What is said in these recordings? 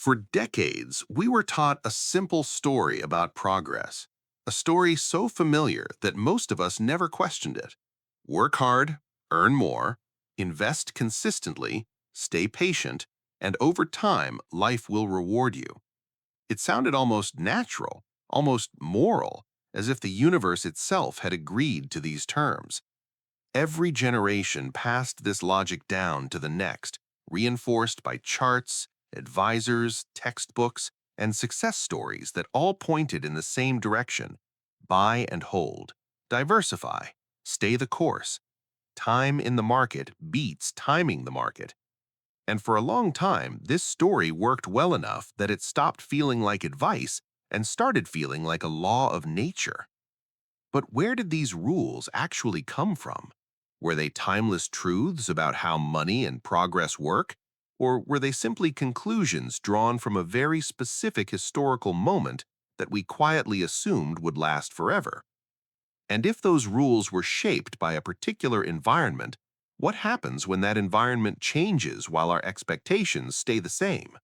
For decades, we were taught a simple story about progress, a story so familiar that most of us never questioned it. Work hard, earn more, invest consistently, stay patient, and over time, life will reward you. It sounded almost natural, almost moral, as if the universe itself had agreed to these terms. Every generation passed this logic down to the next, reinforced by charts, advisors, textbooks, and success stories that all pointed in the same direction: buy and hold, diversify, stay the course. Time in the market beats timing the market. And for a long time, this story worked well enough that it stopped feeling like advice and started feeling like a law of nature. But where did these rules actually come from? Were they timeless truths about how money and progress work? Or were they simply conclusions drawn from a very specific historical moment that we quietly assumed would last forever? And if those rules were shaped by a particular environment, what happens when that environment changes while our expectations stay the same?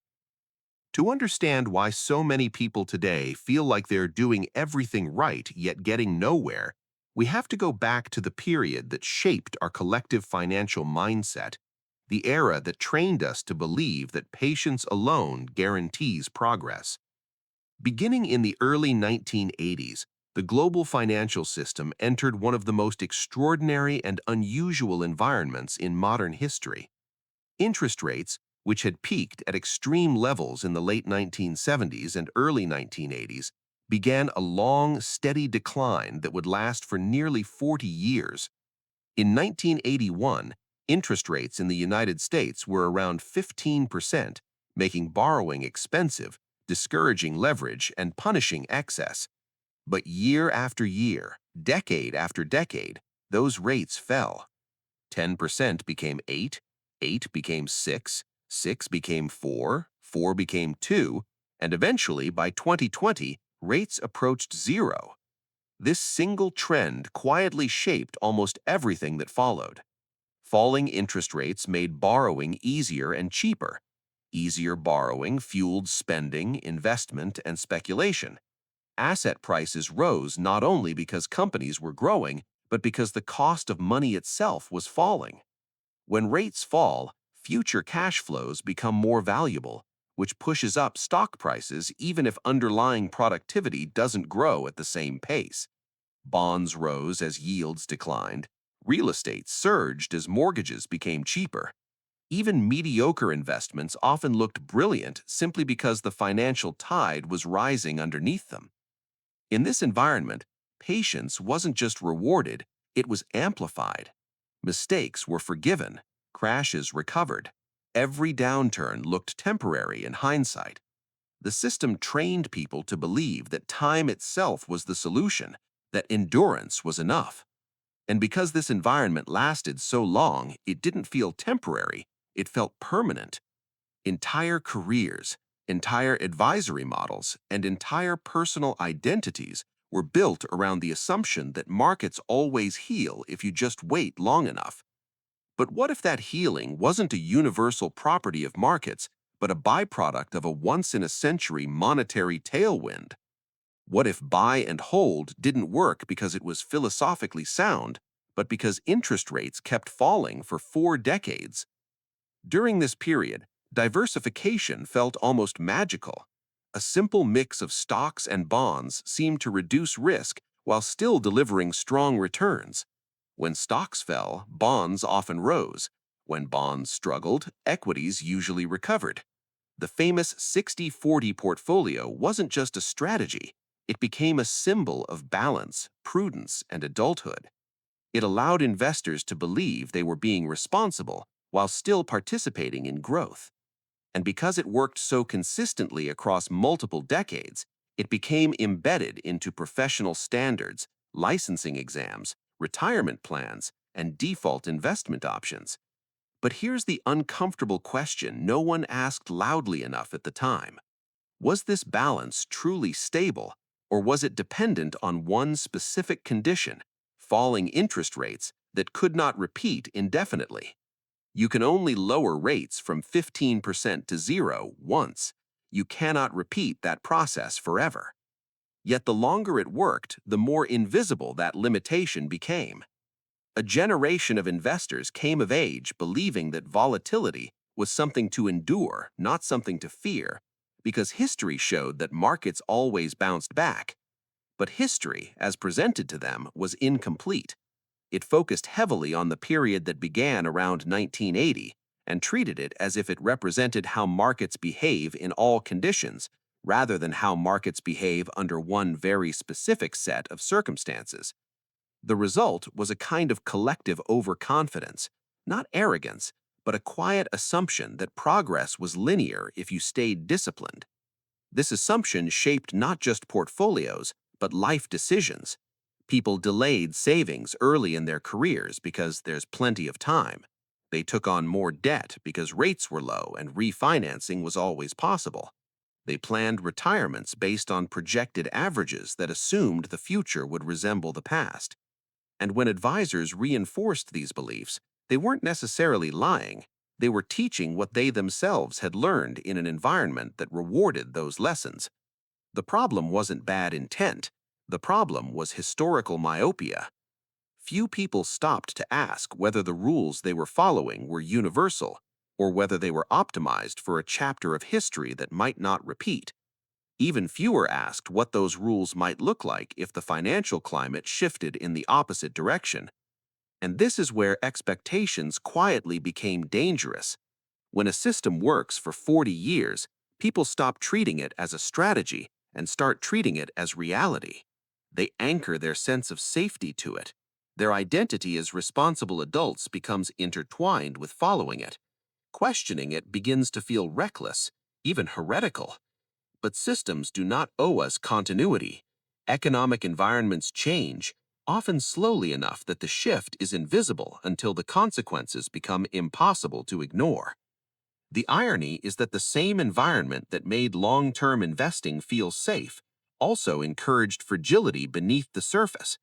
To understand why so many people today feel like they're doing everything right yet getting nowhere, we have to go back to the period that shaped our collective financial mindset, the era that trained us to believe that patience alone guarantees progress. Beginning in the early 1980s, the global financial system entered one of the most extraordinary and unusual environments in modern history. Interest rates, which had peaked at extreme levels in the late 1970s and early 1980s, began a long, steady decline that would last for nearly 40 years. In 1981, interest rates in the United States were around 15%, making borrowing expensive, discouraging leverage, and punishing excess. But year after year, decade after decade, those rates fell. 10% became 8, 8 became 6, 6 became 4, 4 became 2, and eventually by 2020, rates approached zero. This single trend quietly shaped almost everything that followed. Falling interest rates made borrowing easier and cheaper. Easier borrowing fueled spending, investment, and speculation. Asset prices rose not only because companies were growing, but because the cost of money itself was falling. When rates fall, future cash flows become more valuable, which pushes up stock prices even if underlying productivity doesn't grow at the same pace. Bonds rose as yields declined. Real estate surged as mortgages became cheaper. Even mediocre investments often looked brilliant simply because the financial tide was rising underneath them. In this environment, patience wasn't just rewarded, it was amplified. Mistakes were forgiven, crashes recovered. Every downturn looked temporary in hindsight. The system trained people to believe that time itself was the solution, that endurance was enough. And because this environment lasted so long, it didn't feel temporary, it felt permanent. Entire careers, entire advisory models, and entire personal identities were built around the assumption that markets always heal if you just wait long enough. But what if that healing wasn't a universal property of markets, but a byproduct of a once-in-a-century monetary tailwind? What if buy and hold didn't work because it was philosophically sound, but because interest rates kept falling for 4 decades? During this period, diversification felt almost magical. A simple mix of stocks and bonds seemed to reduce risk while still delivering strong returns. When stocks fell, bonds often rose. When bonds struggled, equities usually recovered. The famous 60-40 portfolio wasn't just a strategy, it became a symbol of balance, prudence, and adulthood. It allowed investors to believe they were being responsible while still participating in growth. And because it worked so consistently across multiple decades, it became embedded into professional standards, licensing exams, retirement plans, and default investment options. But here's the uncomfortable question no one asked loudly enough at the time. Was this balance truly stable, or was it dependent on one specific condition, falling interest rates that could not repeat indefinitely? You can only lower rates from 15% to zero once. You cannot repeat that process forever. Yet the longer it worked, the more invisible that limitation became. A generation of investors came of age believing that volatility was something to endure, not something to fear, because history showed that markets always bounced back. But history, as presented to them, was incomplete. It focused heavily on the period that began around 1980 and treated it as if it represented how markets behave in all conditions, rather than how markets behave under one very specific set of circumstances. The result was a kind of collective overconfidence, not arrogance, but a quiet assumption that progress was linear if you stayed disciplined. This assumption shaped not just portfolios, but life decisions. People delayed savings early in their careers because there's plenty of time. They took on more debt because rates were low and refinancing was always possible. They planned retirements based on projected averages that assumed the future would resemble the past. And when advisors reinforced these beliefs, they weren't necessarily lying. They were teaching what they themselves had learned in an environment that rewarded those lessons. The problem wasn't bad intent. The problem was historical myopia. Few people stopped to ask whether the rules they were following were universal, or whether they were optimized for a chapter of history that might not repeat. Even fewer asked what those rules might look like if the financial climate shifted in the opposite direction. And this is where expectations quietly became dangerous. When a system works for 40 years, people stop treating it as a strategy and start treating it as reality. They anchor their sense of safety to it. Their identity as responsible adults becomes intertwined with following it. Questioning it begins to feel reckless, even heretical. But systems do not owe us continuity. Economic environments change, often slowly enough that the shift is invisible until the consequences become impossible to ignore. The irony is that the same environment that made long-term investing feel safe also encouraged fragility beneath the surface.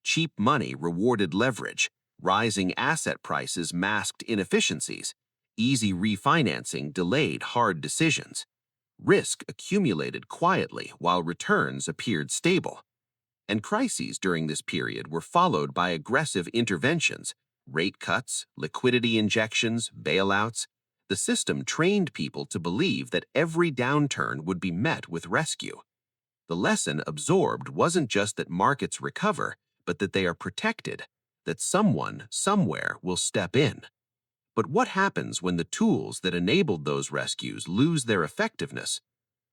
Cheap money rewarded leverage, rising asset prices masked inefficiencies, easy refinancing delayed hard decisions. Risk accumulated quietly while returns appeared stable. And crises during this period were followed by aggressive interventions, rate cuts, liquidity injections, bailouts. The system trained people to believe that every downturn would be met with rescue. The lesson absorbed wasn't just that markets recover, but that they are protected, that someone, somewhere will step in. But what happens when the tools that enabled those rescues lose their effectiveness?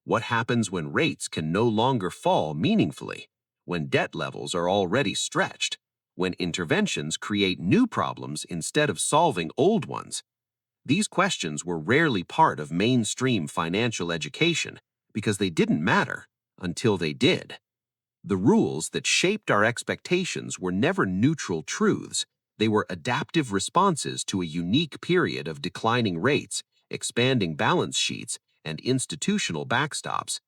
What happens when rates can no longer fall meaningfully? When debt levels are already stretched? When interventions create new problems instead of solving old ones? These questions were rarely part of mainstream financial education because they didn't matter until they did. The rules that shaped our expectations were never neutral truths. They were adaptive responses to a unique period of declining rates, expanding balance sheets, and institutional backstops.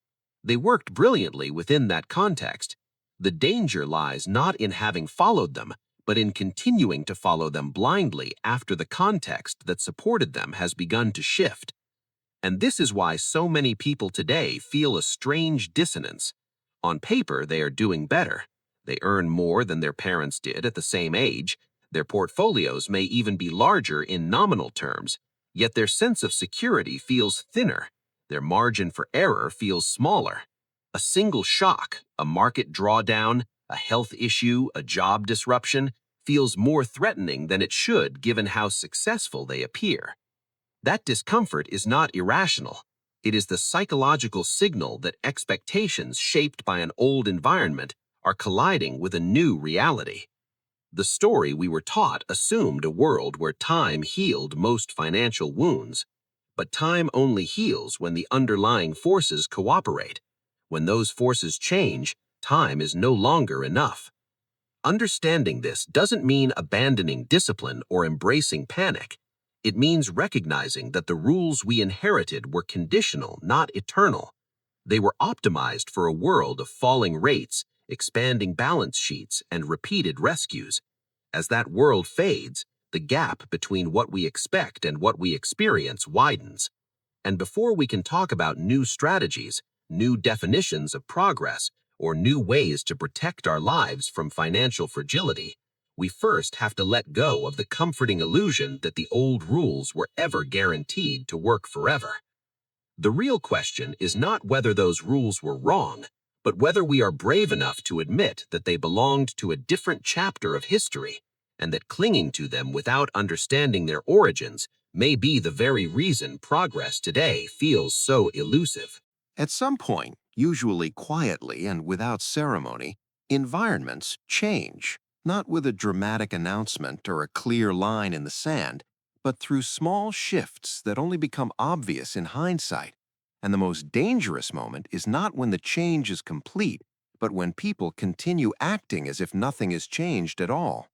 They worked brilliantly within that context. The danger lies not in having followed them, but in continuing to follow them blindly after the context that supported them has begun to shift. And this is why so many people today feel a strange dissonance. On paper, they are doing better. They earn more than their parents did at the same age. Their portfolios may even be larger in nominal terms, yet their sense of security feels thinner. Their margin for error feels smaller. A single shock, a market drawdown, a health issue, a job disruption, feels more threatening than it should given how successful they appear. That discomfort is not irrational. It is the psychological signal that expectations shaped by an old environment are colliding with a new reality. The story we were taught assumed a world where time healed most financial wounds. But time only heals when the underlying forces cooperate. When those forces change, time is no longer enough. Understanding this doesn't mean abandoning discipline or embracing panic. It means recognizing that the rules we inherited were conditional, not eternal. They were optimized for a world of falling rates, expanding balance sheets, and repeated rescues. As that world fades, the gap between what we expect and what we experience widens. And before we can talk about new strategies, new definitions of progress, or new ways to protect our lives from financial fragility, we first have to let go of the comforting illusion that the old rules were ever guaranteed to work forever. The real question is not whether those rules were wrong, but whether we are brave enough to admit that they belonged to a different chapter of history, and that clinging to them without understanding their origins may be the very reason progress today feels so elusive. At some point, usually quietly and without ceremony, environments change, not with a dramatic announcement or a clear line in the sand, but through small shifts that only become obvious in hindsight. And the most dangerous moment is not when the change is complete, but when people continue acting as if nothing has changed at all.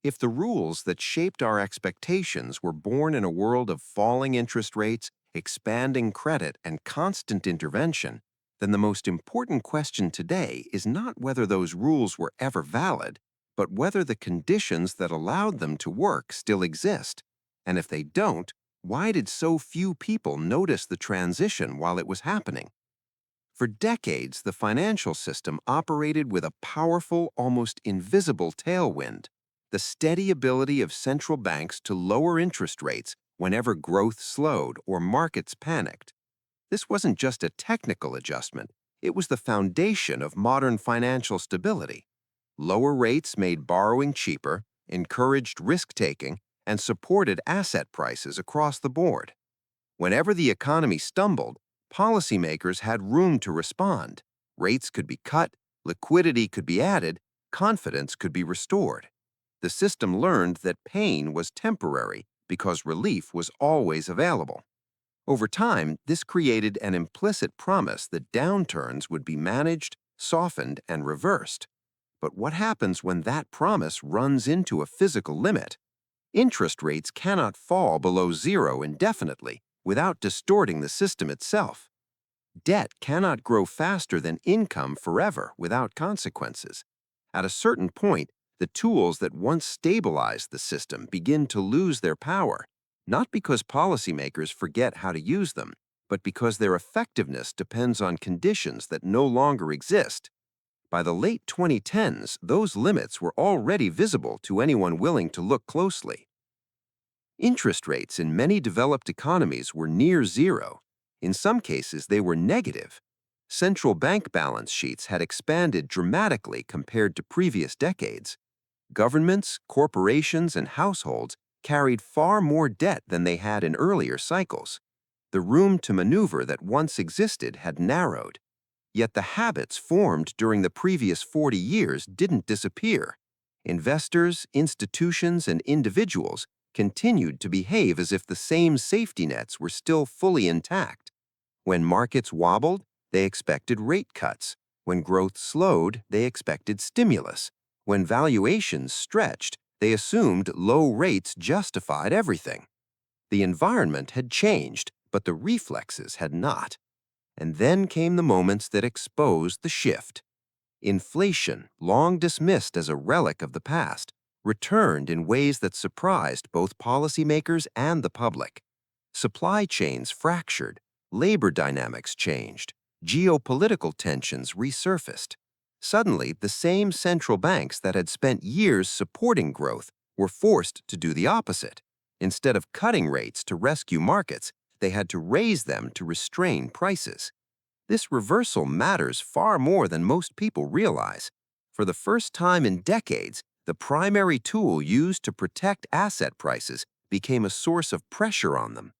If the rules that shaped our expectations were born in a world of falling interest rates, expanding credit, and constant intervention, then the most important question today is not whether those rules were ever valid, but whether the conditions that allowed them to work still exist. And if they don't, why did so few people notice the transition while it was happening? For decades, the financial system operated with a powerful, almost invisible tailwind, the steady ability of central banks to lower interest rates whenever growth slowed or markets panicked. This wasn't just a technical adjustment, it was the foundation of modern financial stability. Lower rates made borrowing cheaper, encouraged risk-taking, and supported asset prices across the board. Whenever the economy stumbled, policymakers had room to respond. Rates could be cut, liquidity could be added, confidence could be restored. The system learned that pain was temporary because relief was always available. Over time, this created an implicit promise that downturns would be managed, softened, and reversed. But what happens when that promise runs into a physical limit? Interest rates cannot fall below zero indefinitely without distorting the system itself. Debt cannot grow faster than income forever without consequences. At a certain point, the tools that once stabilized the system begin to lose their power, not because policymakers forget how to use them, but because their effectiveness depends on conditions that no longer exist. By the late 2010s, those limits were already visible to anyone willing to look closely. Interest rates in many developed economies were near zero. In some cases, they were negative. Central bank balance sheets had expanded dramatically compared to previous decades. Governments, corporations, and households carried far more debt than they had in earlier cycles. The room to maneuver that once existed had narrowed. Yet the habits formed during the previous 40 years didn't disappear. Investors, institutions, and individuals continued to behave as if the same safety nets were still fully intact. When markets wobbled, they expected rate cuts. When growth slowed, they expected stimulus. When valuations stretched, they assumed low rates justified everything. The environment had changed, but the reflexes had not. And then came the moments that exposed the shift. Inflation, long dismissed as a relic of the past, returned in ways that surprised both policymakers and the public. Supply chains fractured, labor dynamics changed, geopolitical tensions resurfaced. Suddenly, the same central banks that had spent years supporting growth were forced to do the opposite. Instead of cutting rates to rescue markets, they had to raise them to restrain prices. This reversal matters far more than most people realize. For the first time in decades, the primary tool used to protect asset prices became a source of pressure on them.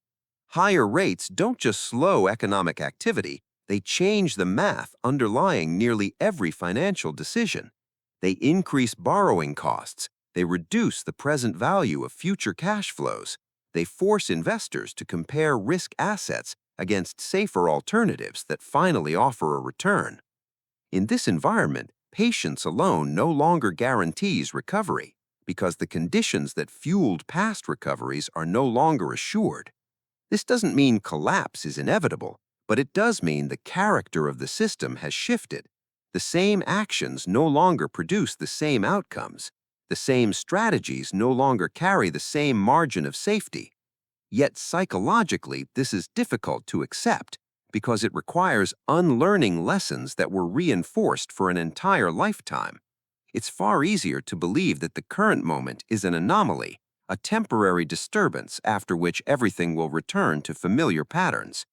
Higher rates don't just slow economic activity, they change the math underlying nearly every financial decision. They increase borrowing costs, they reduce the present value of future cash flows, they force investors to compare risk assets against safer alternatives that finally offer a return. In this environment, patience alone no longer guarantees recovery because the conditions that fueled past recoveries are no longer assured. This doesn't mean collapse is inevitable, but it does mean the character of the system has shifted. The same actions no longer produce the same outcomes. The same strategies no longer carry the same margin of safety. Yet psychologically, this is difficult to accept because it requires unlearning lessons that were reinforced for an entire lifetime. It's far easier to believe that the current moment is an anomaly, a temporary disturbance after which everything will return to familiar patterns.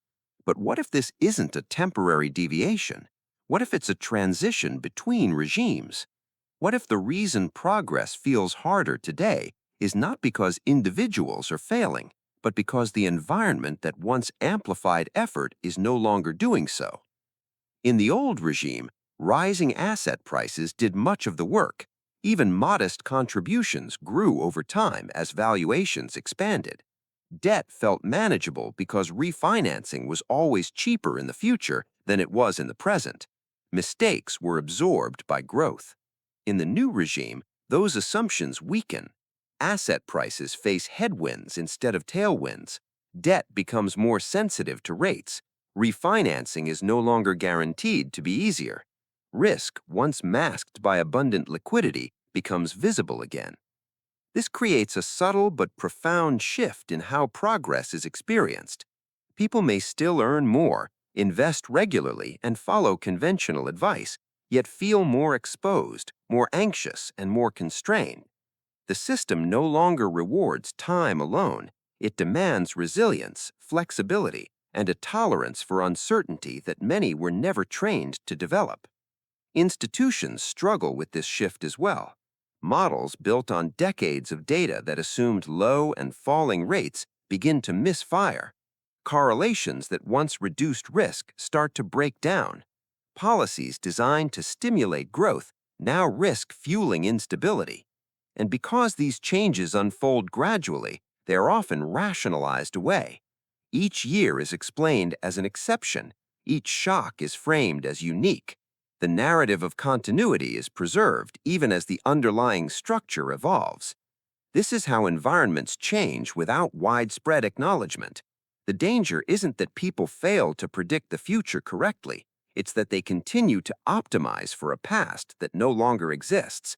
But what if this isn't a temporary deviation? What if it's a transition between regimes? What if the reason progress feels harder today is not because individuals are failing, but because the environment that once amplified effort is no longer doing so? In the old regime, rising asset prices did much of the work. Even modest contributions grew over time as valuations expanded. Debt felt manageable because refinancing was always cheaper in the future than it was in the present. Mistakes were absorbed by growth. In the new regime, those assumptions weaken. Asset prices face headwinds instead of tailwinds. Debt becomes more sensitive to rates. Refinancing is no longer guaranteed to be easier. Risk, once masked by abundant liquidity, becomes visible again. This creates a subtle but profound shift in how progress is experienced. People may still earn more, invest regularly, and follow conventional advice, yet feel more exposed, more anxious, and more constrained. The system no longer rewards time alone. It demands resilience, flexibility, and a tolerance for uncertainty that many were never trained to develop. Institutions struggle with this shift as well. Models built on decades of data that assumed low and falling rates begin to misfire. Correlations that once reduced risk start to break down. Policies designed to stimulate growth now risk fueling instability. And because these changes unfold gradually, they are often rationalized away. Each year is explained as an exception. Each shock is framed as unique. The narrative of continuity is preserved even as the underlying structure evolves. This is how environments change without widespread acknowledgement. The danger isn't that people fail to predict the future correctly. It's that they continue to optimize for a past that no longer exists.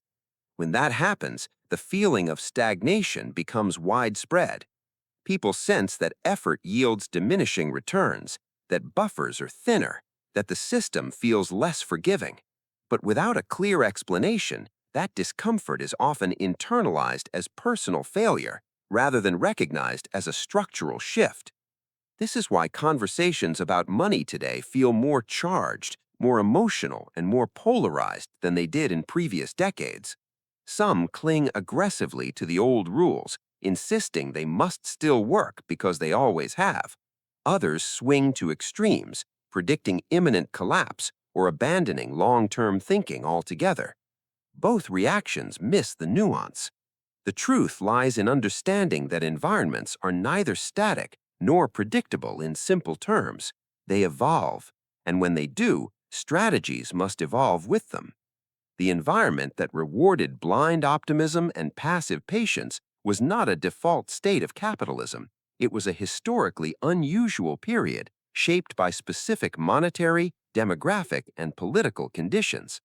When that happens, the feeling of stagnation becomes widespread. People sense that effort yields diminishing returns, that buffers are thinner, that the system feels less forgiving. But without a clear explanation, that discomfort is often internalized as personal failure rather than recognized as a structural shift. This is why conversations about money today feel more charged, more emotional, and more polarized than they did in previous decades. Some cling aggressively to the old rules, insisting they must still work because they always have. Others swing to extremes, predicting imminent collapse or abandoning long-term thinking altogether. Both reactions miss the nuance. The truth lies in understanding that environments are neither static nor predictable in simple terms. They evolve, and when they do, strategies must evolve with them. The environment that rewarded blind optimism and passive patience was not a default state of capitalism. It was a historically unusual period shaped by specific monetary, demographic, and political conditions.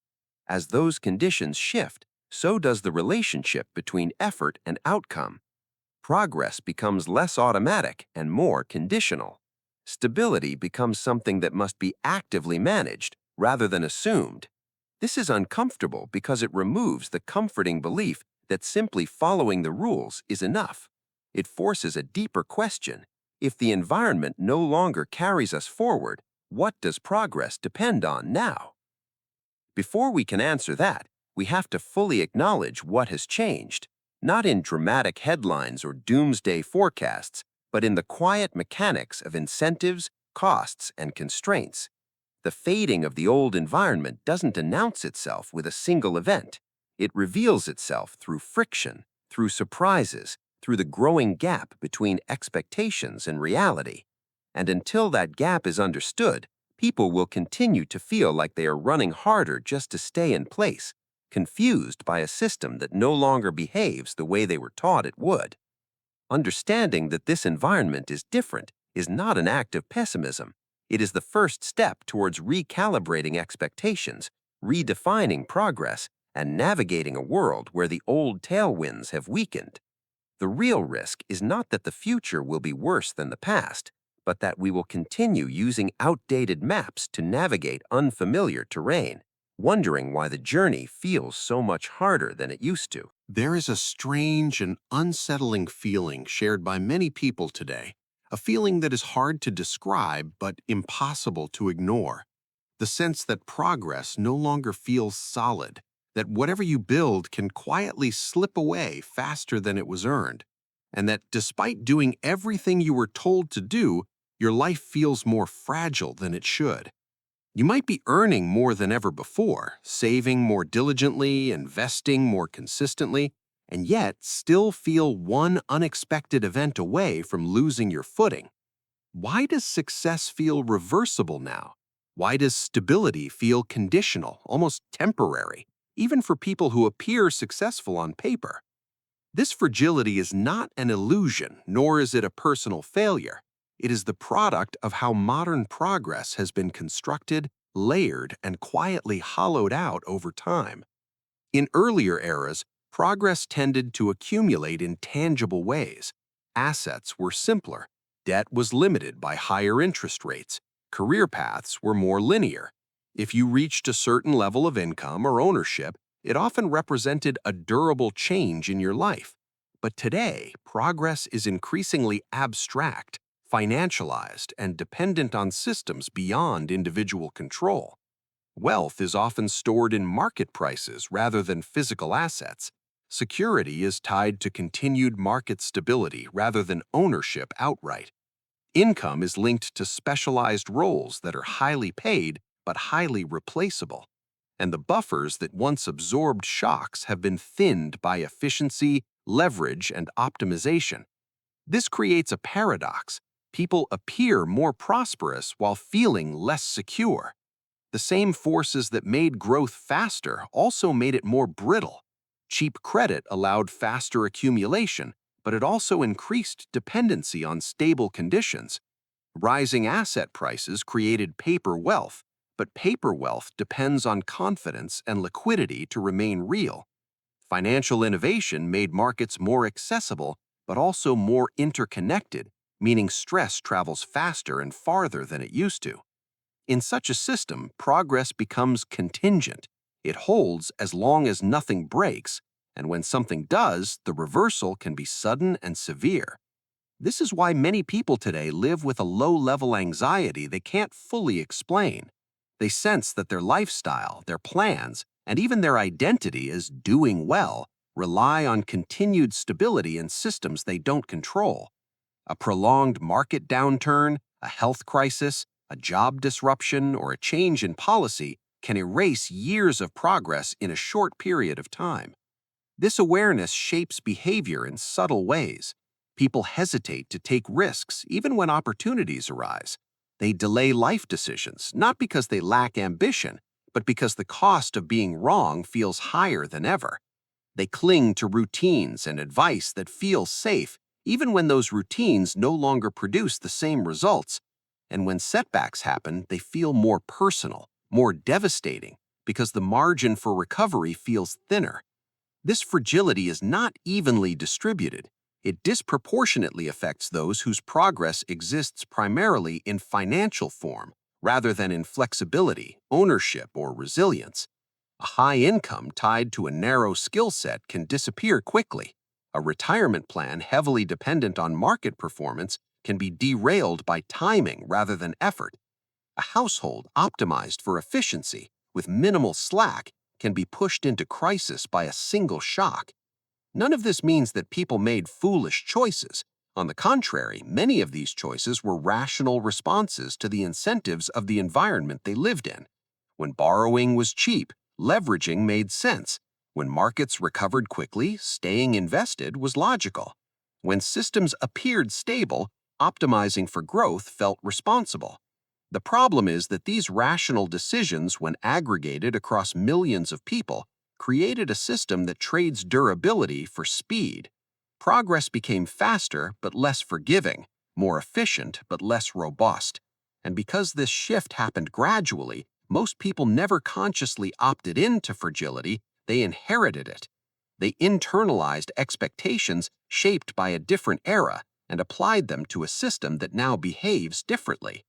As those conditions shift, so does the relationship between effort and outcome. Progress becomes less automatic and more conditional. Stability becomes something that must be actively managed rather than assumed. This is uncomfortable because it removes the comforting belief that simply following the rules is enough. It forces a deeper question. If the environment no longer carries us forward, what does progress depend on now? Before we can answer that, we have to fully acknowledge what has changed, not in dramatic headlines or doomsday forecasts, but in the quiet mechanics of incentives, costs, and constraints. The fading of the old environment doesn't announce itself with a single event. It reveals itself through friction, through surprises, through the growing gap between expectations and reality. And until that gap is understood, people will continue to feel like they are running harder just to stay in place, confused by a system that no longer behaves the way they were taught it would. Understanding that this environment is different is not an act of pessimism. It is the first step towards recalibrating expectations, redefining progress, and navigating a world where the old tailwinds have weakened. The real risk is not that the future will be worse than the past, but that we will continue using outdated maps to navigate unfamiliar terrain, wondering why the journey feels so much harder than it used to. There is a strange and unsettling feeling shared by many people today, a feeling that is hard to describe but impossible to ignore. The sense that progress no longer feels solid, that whatever you build can quietly slip away faster than it was earned, and that despite doing everything you were told to do, your life feels more fragile than it should. You might be earning more than ever before, saving more diligently, investing more consistently, and yet still feel one unexpected event away from losing your footing. Why does success feel reversible now? Why does stability feel conditional, almost temporary, even for people who appear successful on paper? This fragility is not an illusion, nor is it a personal failure. It is the product of how modern progress has been constructed, layered, and quietly hollowed out over time. In earlier eras, progress tended to accumulate in tangible ways. Assets were simpler, debt was limited by higher interest rates, career paths were more linear. If you reached a certain level of income or ownership, it often represented a durable change in your life. But today, progress is increasingly abstract, financialized, and dependent on systems beyond individual control. Wealth is often stored in market prices rather than physical assets. Security is tied to continued market stability rather than ownership outright. Income is linked to specialized roles that are highly paid but highly replaceable. And the buffers that once absorbed shocks have been thinned by efficiency, leverage, and optimization. This creates a paradox. People appear more prosperous while feeling less secure. The same forces that made growth faster also made it more brittle. Cheap credit allowed faster accumulation, but it also increased dependency on stable conditions. Rising asset prices created paper wealth, but paper wealth depends on confidence and liquidity to remain real. Financial innovation made markets more accessible, but also more interconnected, meaning stress travels faster and farther than it used to. In such a system, progress becomes contingent. It holds as long as nothing breaks, and when something does, the reversal can be sudden and severe. This is why many people today live with a low-level anxiety they can't fully explain. They sense that their lifestyle, their plans, and even their identity as doing well rely on continued stability in systems they don't control. A prolonged market downturn, a health crisis, a job disruption, or a change in policy can erase years of progress in a short period of time. This awareness shapes behavior in subtle ways. People hesitate to take risks even when opportunities arise. They delay life decisions, not because they lack ambition, but because the cost of being wrong feels higher than ever. They cling to routines and advice that feel safe, even when those routines no longer produce the same results. And when setbacks happen, they feel more personal, more devastating, because the margin for recovery feels thinner. This fragility is not evenly distributed. It disproportionately affects those whose progress exists primarily in financial form, rather than in flexibility, ownership, or resilience. A high income tied to a narrow skill set can disappear quickly. A retirement plan heavily dependent on market performance can be derailed by timing rather than effort. A household optimized for efficiency with minimal slack can be pushed into crisis by a single shock. None of this means that people made foolish choices. On the contrary, many of these choices were rational responses to the incentives of the environment they lived in. When borrowing was cheap, leveraging made sense. When markets recovered quickly, staying invested was logical. When systems appeared stable, optimizing for growth felt responsible. The problem is that these rational decisions, when aggregated across millions of people, created a system that trades durability for speed. Progress became faster but less forgiving, more efficient but less robust. And because this shift happened gradually, most people never consciously opted into fragility, they inherited it. They internalized expectations shaped by a different era and applied them to a system that now behaves differently.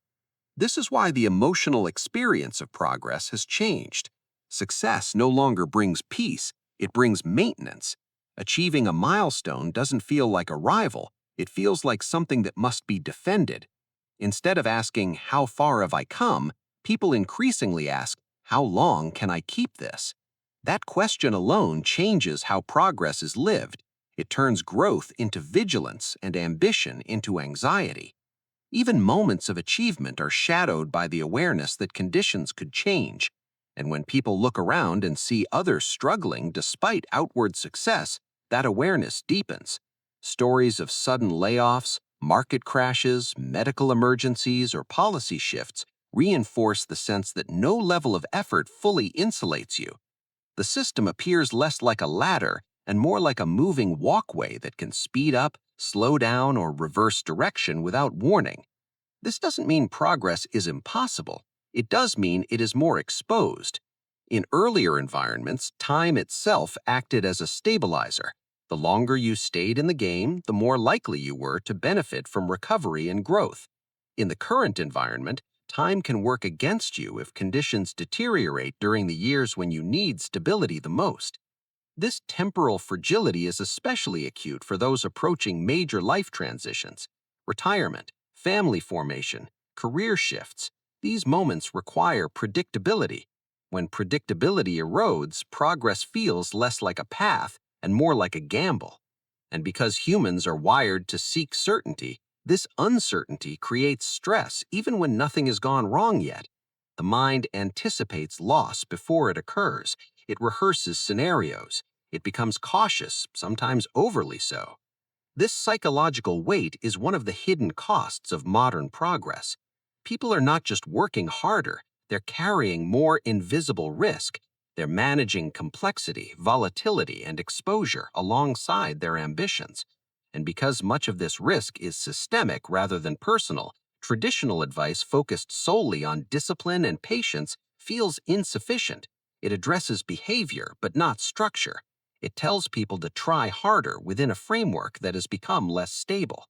This is why the emotional experience of progress has changed. Success no longer brings peace, it brings maintenance. Achieving a milestone doesn't feel like a rival, it feels like something that must be defended. Instead of asking, "How far have I come?" people increasingly ask, "How long can I keep this?" That question alone changes how progress is lived. It turns growth into vigilance and ambition into anxiety. Even moments of achievement are shadowed by the awareness that conditions could change. And when people look around and see others struggling despite outward success, that awareness deepens. Stories of sudden layoffs, market crashes, medical emergencies, or policy shifts reinforce the sense that no level of effort fully insulates you. The system appears less like a ladder and more like a moving walkway that can speed up, slow down, or reverse direction without warning. This doesn't mean progress is impossible. It does mean it is more exposed. In earlier environments, time itself acted as a stabilizer. The longer you stayed in the game, the more likely you were to benefit from recovery and growth. In the current environment, time can work against you if conditions deteriorate during the years when you need stability the most. This temporal fragility is especially acute for those approaching major life transitions, retirement, family formation, career shifts. These moments require predictability. When predictability erodes, progress feels less like a path and more like a gamble. And because humans are wired to seek certainty, this uncertainty creates stress even when nothing has gone wrong yet. The mind anticipates loss before it occurs. It rehearses scenarios. It becomes cautious, sometimes overly so. This psychological weight is one of the hidden costs of modern progress. People are not just working harder, they're carrying more invisible risk. They're managing complexity, volatility, and exposure alongside their ambitions. And because much of this risk is systemic rather than personal, traditional advice focused solely on discipline and patience feels insufficient. It addresses behavior, but not structure. It tells people to try harder within a framework that has become less stable.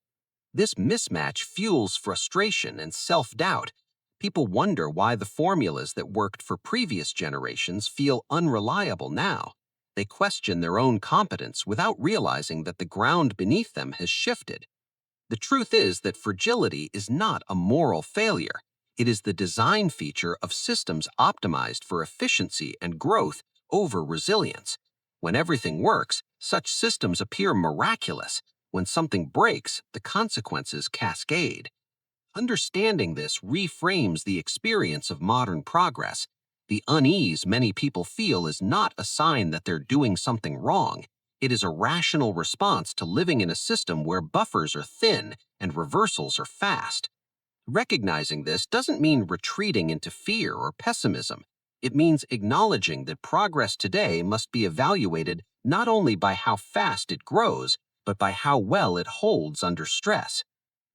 This mismatch fuels frustration and self-doubt. People wonder why the formulas that worked for previous generations feel unreliable now. They question their own competence without realizing that the ground beneath them has shifted. The truth is that fragility is not a moral failure. It is the design feature of systems optimized for efficiency and growth over resilience. When everything works, such systems appear miraculous. When something breaks, the consequences cascade. Understanding this reframes the experience of modern progress. The unease many people feel is not a sign that they're doing something wrong. It is a rational response to living in a system where buffers are thin and reversals are fast. Recognizing this doesn't mean retreating into fear or pessimism. It means acknowledging that progress today must be evaluated not only by how fast it grows, but by how well it holds under stress.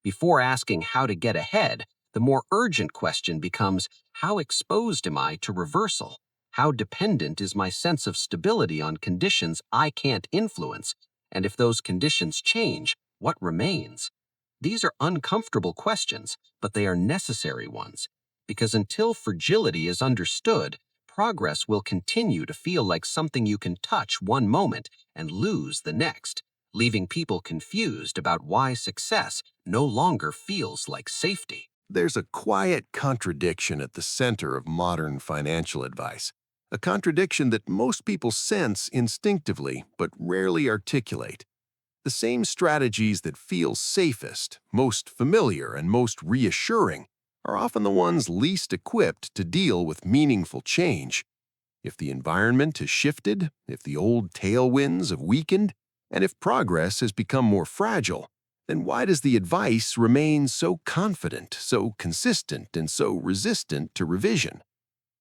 Before asking how to get ahead, the more urgent question becomes, how exposed am I to reversal? How dependent is my sense of stability on conditions I can't influence? And if those conditions change, what remains? These are uncomfortable questions, but they are necessary ones. Because until fragility is understood, progress will continue to feel like something you can touch one moment and lose the next, leaving people confused about why success no longer feels like safety. There's a quiet contradiction at the center of modern financial advice, a contradiction that most people sense instinctively but rarely articulate. The same strategies that feel safest, most familiar, and most reassuring are often the ones least equipped to deal with meaningful change. If the environment has shifted, if the old tailwinds have weakened, and if progress has become more fragile, then why does the advice remain so confident, so consistent, and so resistant to revision?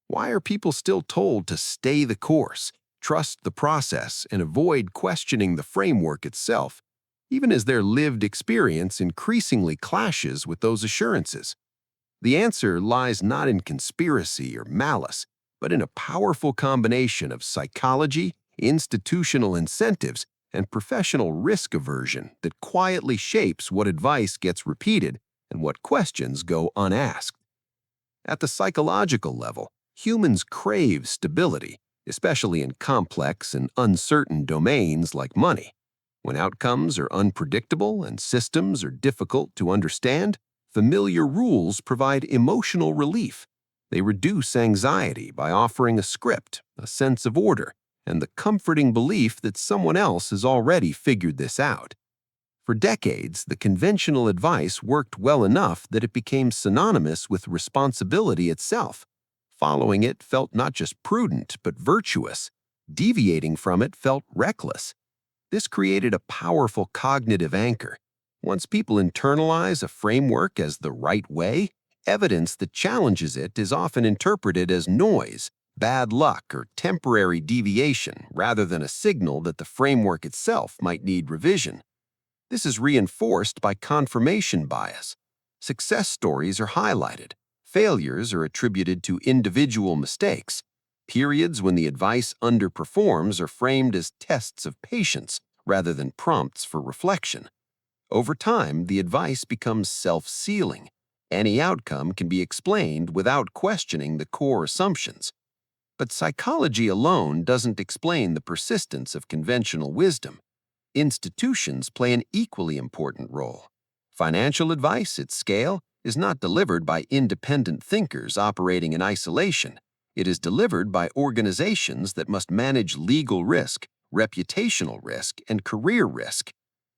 Why are people still told to stay the course, trust the process, and avoid questioning the framework itself, even as their lived experience increasingly clashes with those assurances? The answer lies not in conspiracy or malice, but in a powerful combination of psychology, institutional incentives, and professional risk aversion that quietly shapes what advice gets repeated and what questions go unasked. At the psychological level, humans crave stability, especially in complex and uncertain domains like money. When outcomes are unpredictable and systems are difficult to understand, familiar rules provide emotional relief. They reduce anxiety by offering a script, a sense of order, and the comforting belief that someone else has already figured this out. For decades, the conventional advice worked well enough that it became synonymous with responsibility itself. Following it felt not just prudent, but virtuous. Deviating from it felt reckless. This created a powerful cognitive anchor. Once people internalize a framework as the right way, evidence that challenges it is often interpreted as noise, bad luck, or temporary deviation rather than a signal that the framework itself might need revision. This is reinforced by confirmation bias. Success stories are highlighted. Failures are attributed to individual mistakes. Periods when the advice underperforms are framed as tests of patience rather than prompts for reflection. Over time, the advice becomes self-sealing. Any outcome can be explained without questioning the core assumptions. But psychology alone doesn't explain the persistence of conventional wisdom. Institutions play an equally important role. Financial advice at scale is not delivered by independent thinkers operating in isolation. It is delivered by organizations that must manage legal risk, reputational risk, and career risk.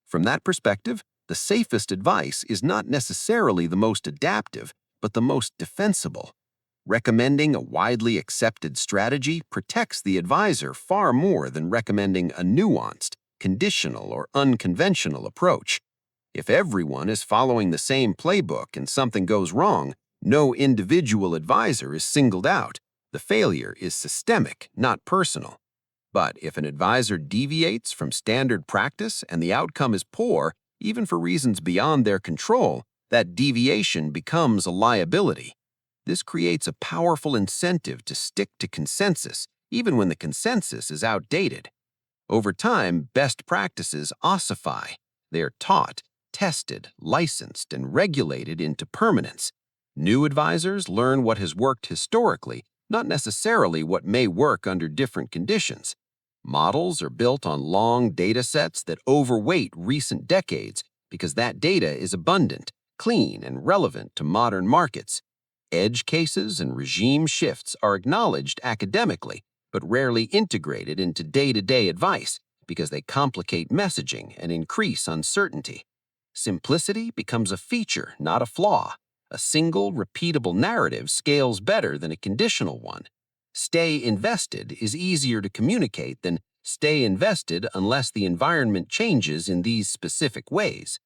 From that perspective, the safest advice is not necessarily the most adaptive, but the most defensible. Recommending a widely accepted strategy protects the advisor far more than recommending a nuanced, conditional, or unconventional approach. If everyone is following the same playbook and something goes wrong, no individual advisor is singled out. The failure is systemic, not personal. But if an advisor deviates from standard practice and the outcome is poor, even for reasons beyond their control, that deviation becomes a liability. This creates a powerful incentive to stick to consensus, even when the consensus is outdated. Over time, best practices ossify. They are taught, tested, licensed, and regulated into permanence. New advisors learn what has worked historically, not necessarily what may work under different conditions. Models are built on long data sets that overweight recent decades because that data is abundant, clean, and relevant to modern markets. Edge cases and regime shifts are acknowledged academically, but rarely integrated into day-to-day advice because they complicate messaging and increase uncertainty. Simplicity becomes a feature, not a flaw. A single, repeatable narrative scales better than a conditional one. Stay invested is easier to communicate than stay invested unless the environment changes in these specific ways.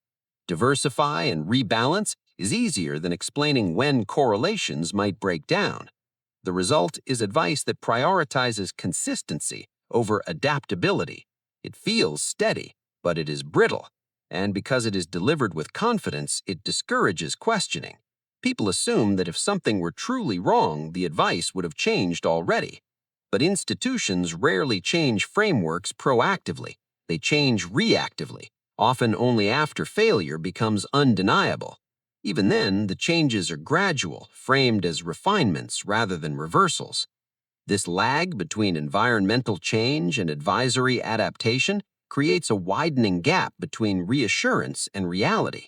Diversify and rebalance is easier than explaining when correlations might break down. The result is advice that prioritizes consistency over adaptability. It feels steady, but it is brittle. And because it is delivered with confidence, it discourages questioning. People assume that if something were truly wrong, the advice would have changed already. But institutions rarely change frameworks proactively. They change reactively, often only after failure becomes undeniable. Even then, the changes are gradual, framed as refinements rather than reversals. This lag between environmental change and advisory adaptation creates a widening gap between reassurance and reality.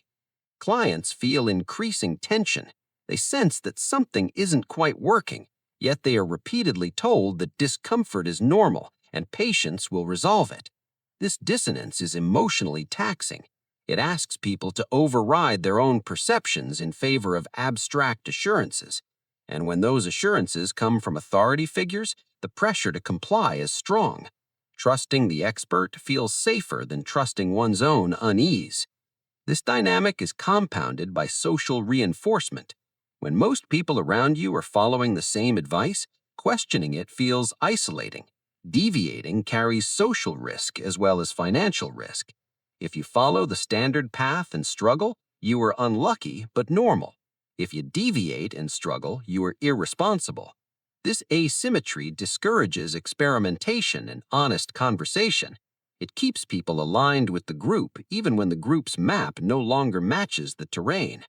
Clients feel increasing tension. They sense that something isn't quite working, yet they are repeatedly told that discomfort is normal and patience will resolve it. This dissonance is emotionally taxing. It asks people to override their own perceptions in favor of abstract assurances. And when those assurances come from authority figures, the pressure to comply is strong. Trusting the expert feels safer than trusting one's own unease. This dynamic is compounded by social reinforcement. When most people around you are following the same advice, questioning it feels isolating. Deviating carries social risk as well as financial risk. If you follow the standard path and struggle, you are unlucky but normal. If you deviate and struggle, you are irresponsible. This asymmetry discourages experimentation and honest conversation. It keeps people aligned with the group even when the group's map no longer matches the terrain.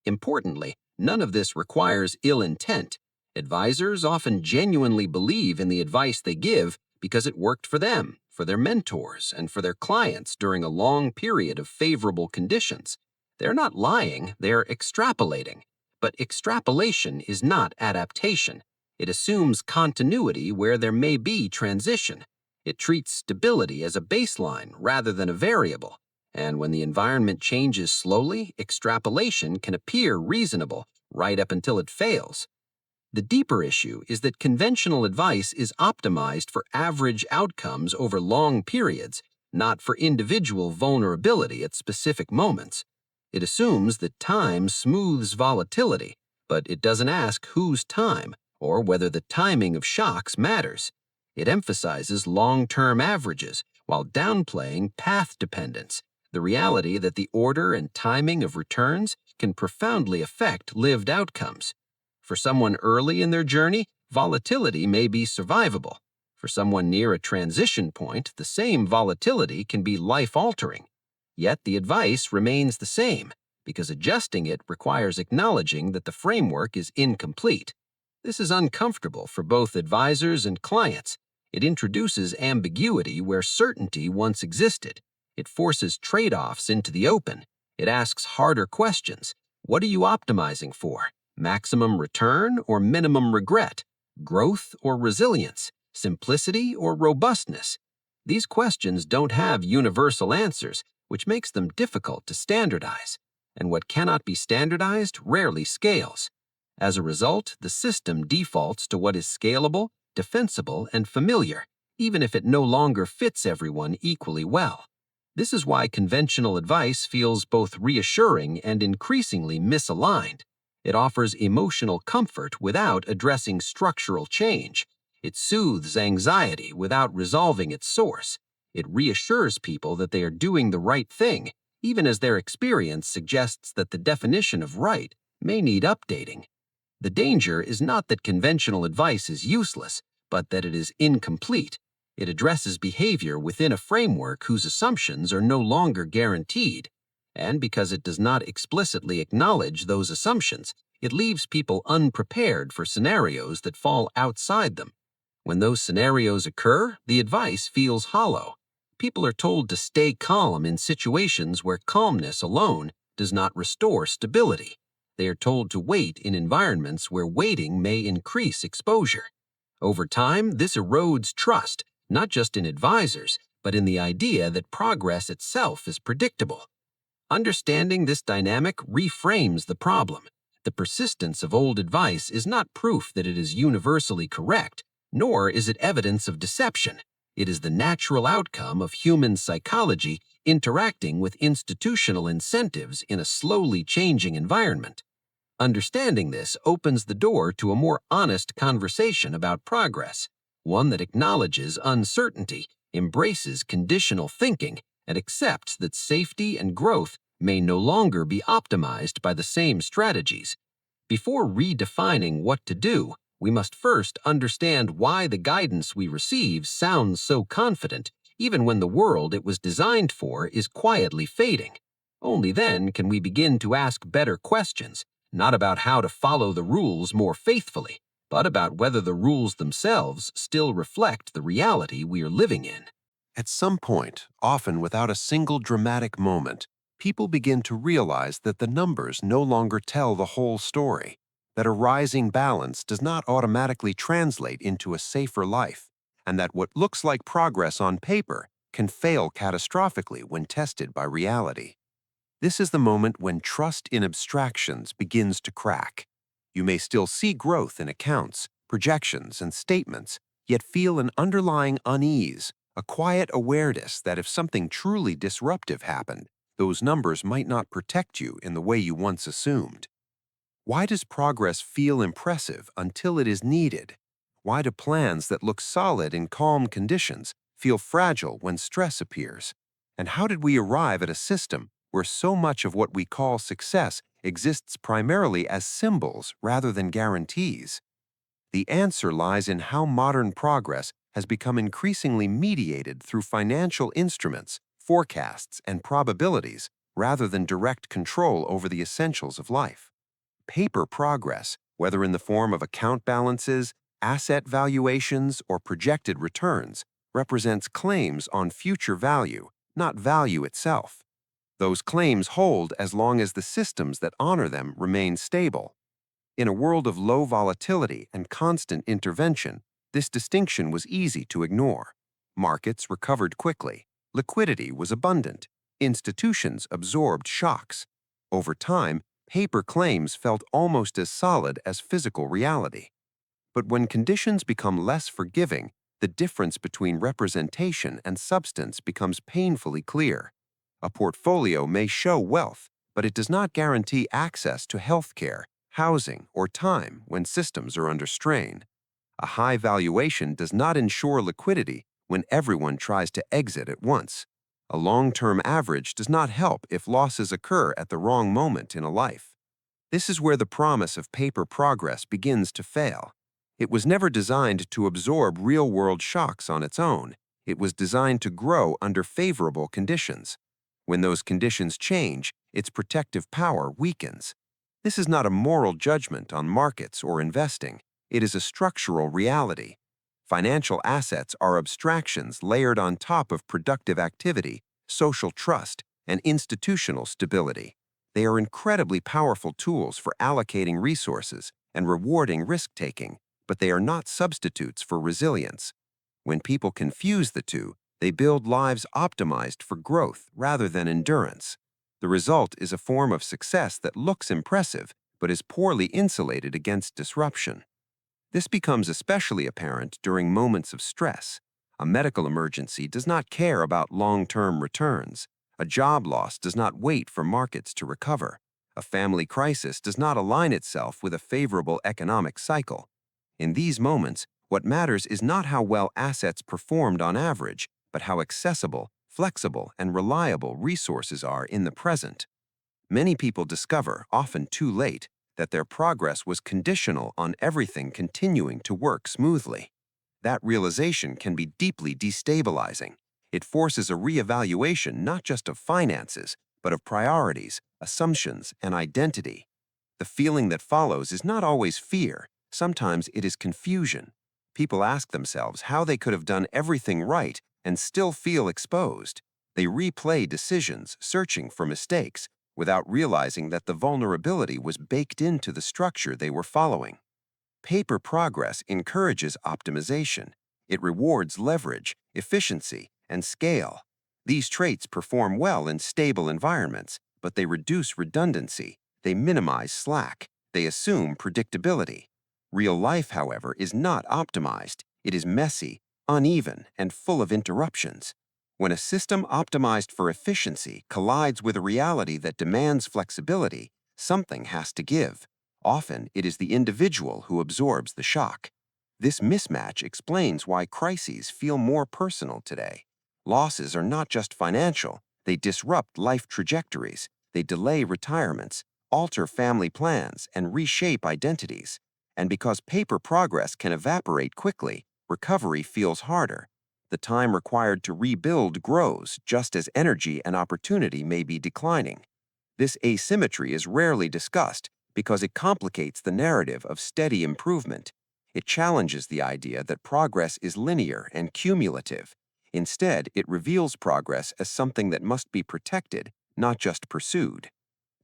Importantly, none of this requires ill intent. Advisors often genuinely believe in the advice they give because it worked for them, for their mentors, and for their clients during a long period of favorable conditions. They're not lying, they're extrapolating. But extrapolation is not adaptation. It assumes continuity where there may be transition. It treats stability as a baseline rather than a variable. And when the environment changes slowly, extrapolation can appear reasonable right up until it fails. The deeper issue is that conventional advice is optimized for average outcomes over long periods, not for individual vulnerability at specific moments. It assumes that time smooths volatility, but it doesn't ask whose time or whether the timing of shocks matters. It emphasizes long-term averages while downplaying path dependence, the reality that the order and timing of returns can profoundly affect lived outcomes. For someone early in their journey, volatility may be survivable. For someone near a transition point, the same volatility can be life-altering. Yet the advice remains the same, because adjusting it requires acknowledging that the framework is incomplete. This is uncomfortable for both advisors and clients. It introduces ambiguity where certainty once existed. It forces trade-offs into the open. It asks harder questions. What are you optimizing for? Maximum return or minimum regret? Growth or resilience? Simplicity or robustness? These questions don't have universal answers, which makes them difficult to standardize. And what cannot be standardized rarely scales. As a result, the system defaults to what is scalable, defensible, and familiar, even if it no longer fits everyone equally well. This is why conventional advice feels both reassuring and increasingly misaligned. It offers emotional comfort without addressing structural change. It soothes anxiety without resolving its source. It reassures people that they are doing the right thing, even as their experience suggests that the definition of right may need updating. The danger is not that conventional advice is useless, but that it is incomplete. It addresses behavior within a framework whose assumptions are no longer guaranteed. And because it does not explicitly acknowledge those assumptions, it leaves people unprepared for scenarios that fall outside them. When those scenarios occur, the advice feels hollow. People are told to stay calm in situations where calmness alone does not restore stability. They are told to wait in environments where waiting may increase exposure. Over time, this erodes trust, not just in advisors, but in the idea that progress itself is predictable. Understanding this dynamic reframes the problem. The persistence of old advice is not proof that it is universally correct, nor is it evidence of deception. It is the natural outcome of human psychology interacting with institutional incentives in a slowly changing environment. Understanding this opens the door to a more honest conversation about progress, one that acknowledges uncertainty, embraces conditional thinking, and accepts that safety and growth may no longer be optimized by the same strategies. Before redefining what to do, we must first understand why the guidance we receive sounds so confident, even when the world it was designed for is quietly fading. Only then can we begin to ask better questions, not about how to follow the rules more faithfully, but about whether the rules themselves still reflect the reality we are living in. At some point, often without a single dramatic moment, people begin to realize that the numbers no longer tell the whole story, that a rising balance does not automatically translate into a safer life, and that what looks like progress on paper can fail catastrophically when tested by reality. This is the moment when trust in abstractions begins to crack. You may still see growth in accounts, projections, and statements, yet feel an underlying unease, a quiet awareness that if something truly disruptive happened, those numbers might not protect you in the way you once assumed. Why does progress feel impressive until it is needed? Why do plans that look solid in calm conditions feel fragile when stress appears? And how did we arrive at a system where so much of what we call success exists primarily as symbols rather than guarantees? The answer lies in how modern progress has become increasingly mediated through financial instruments, forecasts, and probabilities rather than direct control over the essentials of life. Paper progress, whether in the form of account balances, asset valuations, or projected returns, represents claims on future value, not value itself. Those claims hold as long as the systems that honor them remain stable. In a world of low volatility and constant intervention, this distinction was easy to ignore. Markets recovered quickly, liquidity was abundant, institutions absorbed shocks. Over time, paper claims felt almost as solid as physical reality. But when conditions become less forgiving, the difference between representation and substance becomes painfully clear. A portfolio may show wealth, but it does not guarantee access to healthcare, housing, or time when systems are under strain. A high valuation does not ensure liquidity when everyone tries to exit at once. A long-term average does not help if losses occur at the wrong moment in a life. This is where the promise of paper progress begins to fail. It was never designed to absorb real-world shocks on its own. It was designed to grow under favorable conditions. When those conditions change, its protective power weakens. This is not a moral judgment on markets or investing. It is a structural reality. Financial assets are abstractions layered on top of productive activity, social trust, and institutional stability. They are incredibly powerful tools for allocating resources and rewarding risk-taking, but they are not substitutes for resilience. When people confuse the two, they build lives optimized for growth rather than endurance. The result is a form of success that looks impressive but is poorly insulated against disruption. This becomes especially apparent during moments of stress. A medical emergency does not care about long-term returns. A job loss does not wait for markets to recover. A family crisis does not align itself with a favorable economic cycle. In these moments, what matters is not how well assets performed on average, but how accessible, flexible, and reliable resources are in the present. Many people discover, often too late, that their progress was conditional on everything continuing to work smoothly. That realization can be deeply destabilizing. It forces a reevaluation not just of finances, but of priorities, assumptions, and identity. The feeling that follows is not always fear. Sometimes it is confusion. People ask themselves how they could have done everything right and still feel exposed. They replay decisions, searching for mistakes, without realizing that the vulnerability was baked into the structure they were following. Paper progress encourages optimization. It rewards leverage, efficiency, and scale. These traits perform well in stable environments, but they reduce redundancy, they minimize slack, they assume predictability. Real life, however, is not optimized. It is messy, uneven, and full of interruptions. When a system optimized for efficiency collides with a reality that demands flexibility, something has to give. Often, it is the individual who absorbs the shock. This mismatch explains why crises feel more personal today. Losses are not just financial, they disrupt life trajectories, they delay retirements, alter family plans, and reshape identities. And because paper progress can evaporate quickly, recovery feels harder. The time required to rebuild grows just as energy and opportunity may be declining. This asymmetry is rarely discussed because it complicates the narrative of steady improvement. It challenges the idea that progress is linear and cumulative. Instead, it reveals progress as something that must be protected, not just pursued.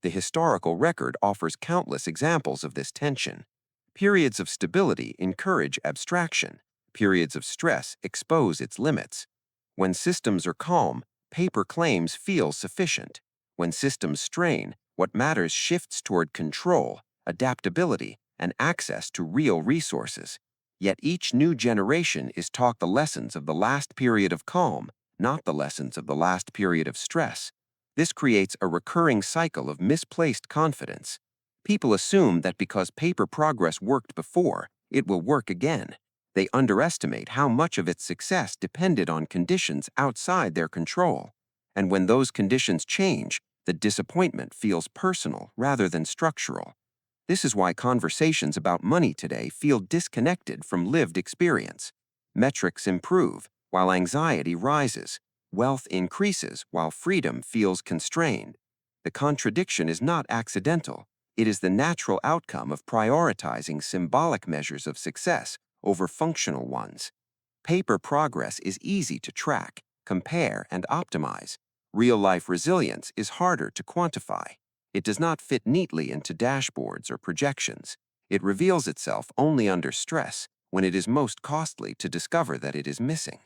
The historical record offers countless examples of this tension. Periods of stability encourage abstraction. Periods of stress expose its limits. When systems are calm, paper claims feel sufficient. When systems strain, what matters shifts toward control, adaptability, and access to real resources. Yet each new generation is taught the lessons of the last period of calm, not the lessons of the last period of stress. This creates a recurring cycle of misplaced confidence. People assume that because paper progress worked before, it will work again. They underestimate how much of its success depended on conditions outside their control. And when those conditions change, the disappointment feels personal rather than structural. This is why conversations about money today feel disconnected from lived experience. Metrics improve while anxiety rises. Wealth increases while freedom feels constrained. The contradiction is not accidental. It is the natural outcome of prioritizing symbolic measures of success over functional ones. Paper progress is easy to track, compare, and optimize. Real-life resilience is harder to quantify. It does not fit neatly into dashboards or projections. It reveals itself only under stress, when it is most costly to discover that it is missing.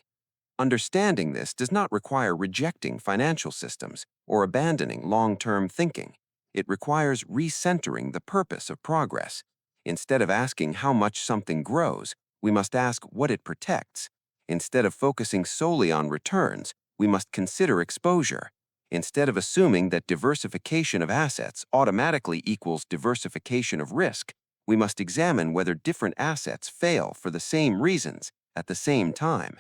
Understanding this does not require rejecting financial systems or abandoning long-term thinking. It requires recentering the purpose of progress. Instead of asking how much something grows, we must ask what it protects. Instead of focusing solely on returns, we must consider exposure. Instead of assuming that diversification of assets automatically equals diversification of risk, we must examine whether different assets fail for the same reasons at the same time.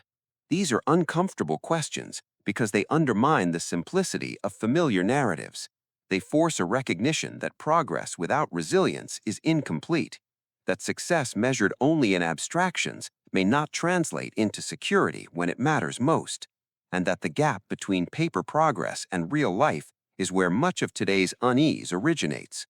These are uncomfortable questions because they undermine the simplicity of familiar narratives. They force a recognition that progress without resilience is incomplete, that success measured only in abstractions may not translate into security when it matters most, and that the gap between paper progress and real life is where much of today's unease originates.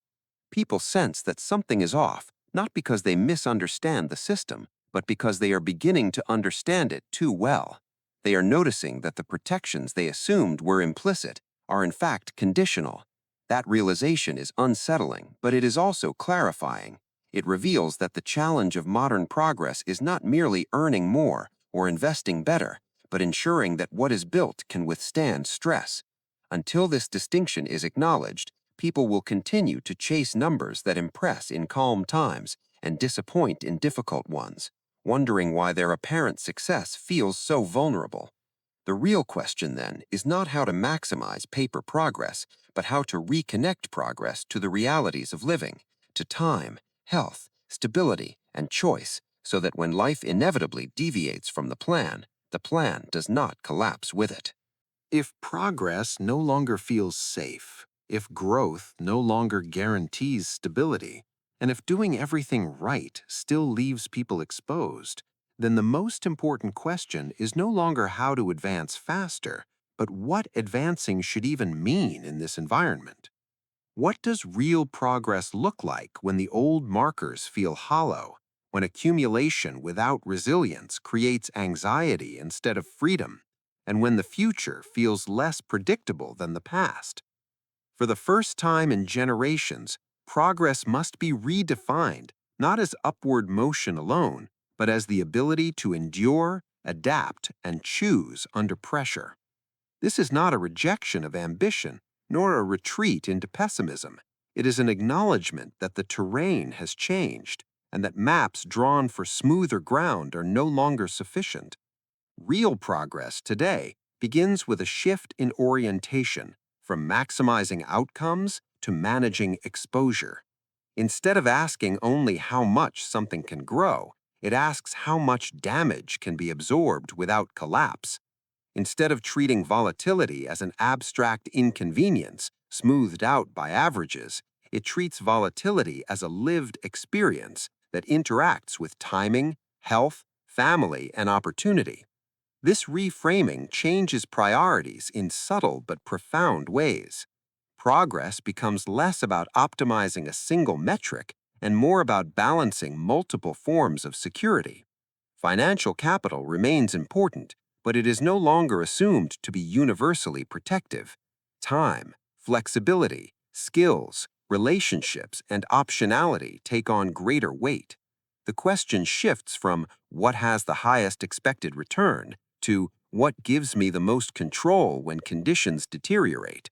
People sense that something is off, not because they misunderstand the system, but because they are beginning to understand it too well. They are noticing that the protections they assumed were implicit are in fact conditional. That realization is unsettling, but it is also clarifying. It reveals that the challenge of modern progress is not merely earning more or investing better, but ensuring that what is built can withstand stress. Until this distinction is acknowledged, people will continue to chase numbers that impress in calm times and disappoint in difficult ones, wondering why their apparent success feels so vulnerable. The real question, then, is not how to maximize paper progress, but how to reconnect progress to the realities of living, to time, health, stability, and choice, so that when life inevitably deviates from the plan does not collapse with it. If progress no longer feels safe, if growth no longer guarantees stability, and if doing everything right still leaves people exposed, then the most important question is no longer how to advance faster, but what advancing should even mean in this environment. What does real progress look like when the old markers feel hollow, when accumulation without resilience creates anxiety instead of freedom, and when the future feels less predictable than the past? For the first time in generations, progress must be redefined, not as upward motion alone, but as the ability to endure, adapt, and choose under pressure. This is not a rejection of ambition, nor a retreat into pessimism. It is an acknowledgement that the terrain has changed, and that maps drawn for smoother ground are no longer sufficient. Real progress today begins with a shift in orientation from maximizing outcomes to managing exposure. Instead of asking only how much something can grow, it asks how much damage can be absorbed without collapse. Instead of treating volatility as an abstract inconvenience smoothed out by averages, it treats volatility as a lived experience that interacts with timing, health, family, and opportunity. This reframing changes priorities in subtle but profound ways. Progress becomes less about optimizing a single metric and more about balancing multiple forms of security. Financial capital remains important, but it is no longer assumed to be universally protective. Time, flexibility, skills, relationships, and optionality take on greater weight. The question shifts from what has the highest expected return to what gives me the most control when conditions deteriorate.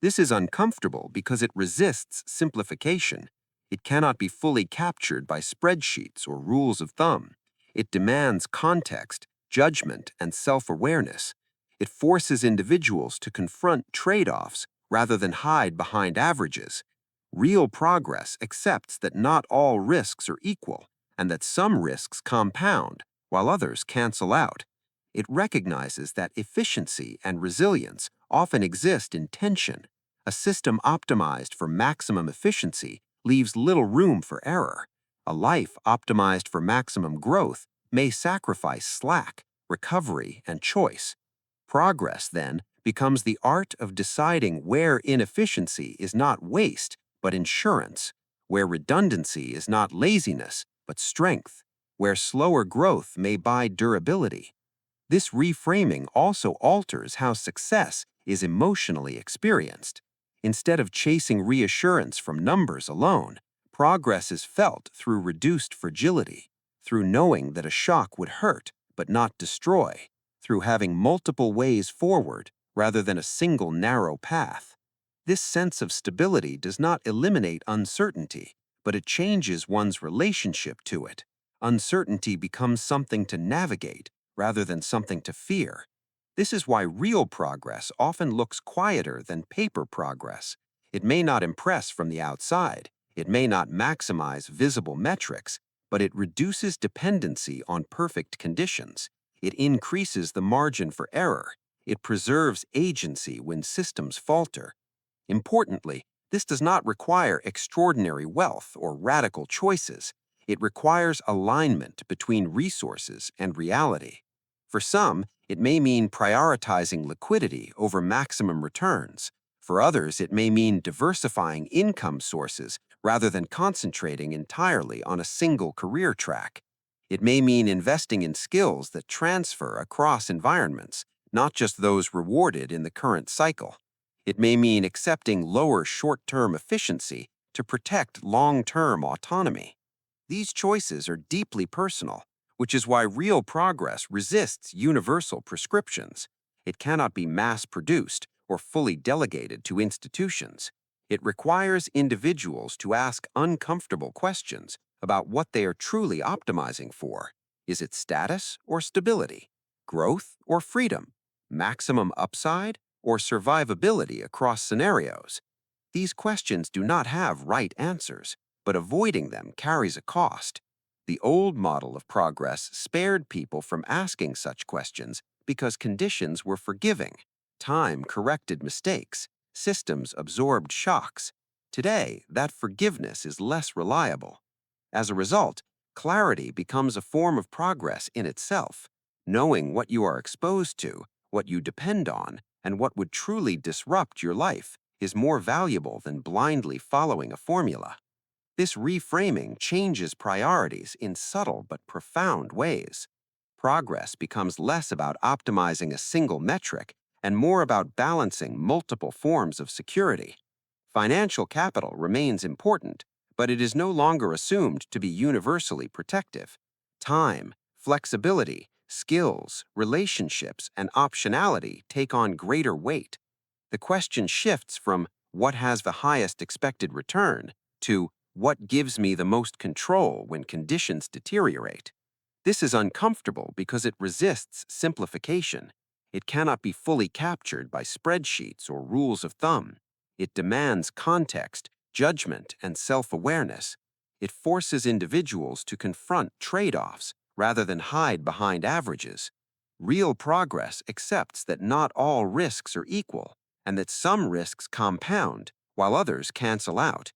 This is uncomfortable because it resists simplification. It cannot be fully captured by spreadsheets or rules of thumb. It demands context, judgment, and self-awareness. It forces individuals to confront trade-offs rather than hide behind averages. Real progress accepts that not all risks are equal and that some risks compound while others cancel out. It recognizes that efficiency and resilience often exist in tension. A system optimized for maximum efficiency leaves little room for error. A life optimized for maximum growth may sacrifice slack, recovery, and choice. Progress, then, becomes the art of deciding where inefficiency is not waste, but insurance, where redundancy is not laziness, but strength, where slower growth may buy durability. This reframing also alters how success is emotionally experienced. Instead of chasing reassurance from numbers alone, progress is felt through reduced fragility, through knowing that a shock would hurt but not destroy, through having multiple ways forward rather than a single narrow path. This sense of stability does not eliminate uncertainty, but it changes one's relationship to it. Uncertainty becomes something to navigate rather than something to fear. This is why real progress often looks quieter than paper progress. It may not impress from the outside, it may not maximize visible metrics, but it reduces dependency on perfect conditions. It increases the margin for error. It preserves agency when systems falter. Importantly, this does not require extraordinary wealth or radical choices. It requires alignment between resources and reality. For some, it may mean prioritizing liquidity over maximum returns. For others, it may mean diversifying income sources rather than concentrating entirely on a single career track. It may mean investing in skills that transfer across environments, not just those rewarded in the current cycle. It may mean accepting lower short-term efficiency to protect long-term autonomy. These choices are deeply personal, which is why real progress resists universal prescriptions. It cannot be mass-produced or fully delegated to institutions. It requires individuals to ask uncomfortable questions about what they are truly optimizing for. Is it status or stability? Growth or freedom? Maximum upside or survivability across scenarios? These questions do not have right answers, but avoiding them carries a cost. The old model of progress spared people from asking such questions because conditions were forgiving. Time corrected mistakes, systems absorbed shocks. Today, that forgiveness is less reliable. As a result, clarity becomes a form of progress in itself. Knowing what you are exposed to, what you depend on, and what would truly disrupt your life is more valuable than blindly following a formula. This reframing changes priorities in subtle but profound ways. Progress becomes less about optimizing a single metric and more about balancing multiple forms of security. Financial capital remains important, but it is no longer assumed to be universally protective. Time, flexibility, skills, relationships, and optionality take on greater weight. The question shifts from what has the highest expected return to what gives me the most control when conditions deteriorate. This is uncomfortable because it resists simplification. It cannot be fully captured by spreadsheets or rules of thumb. It demands context, judgment, and self-awareness. It forces individuals to confront trade-offs rather than hide behind averages. Real progress accepts that not all risks are equal and that some risks compound while others cancel out.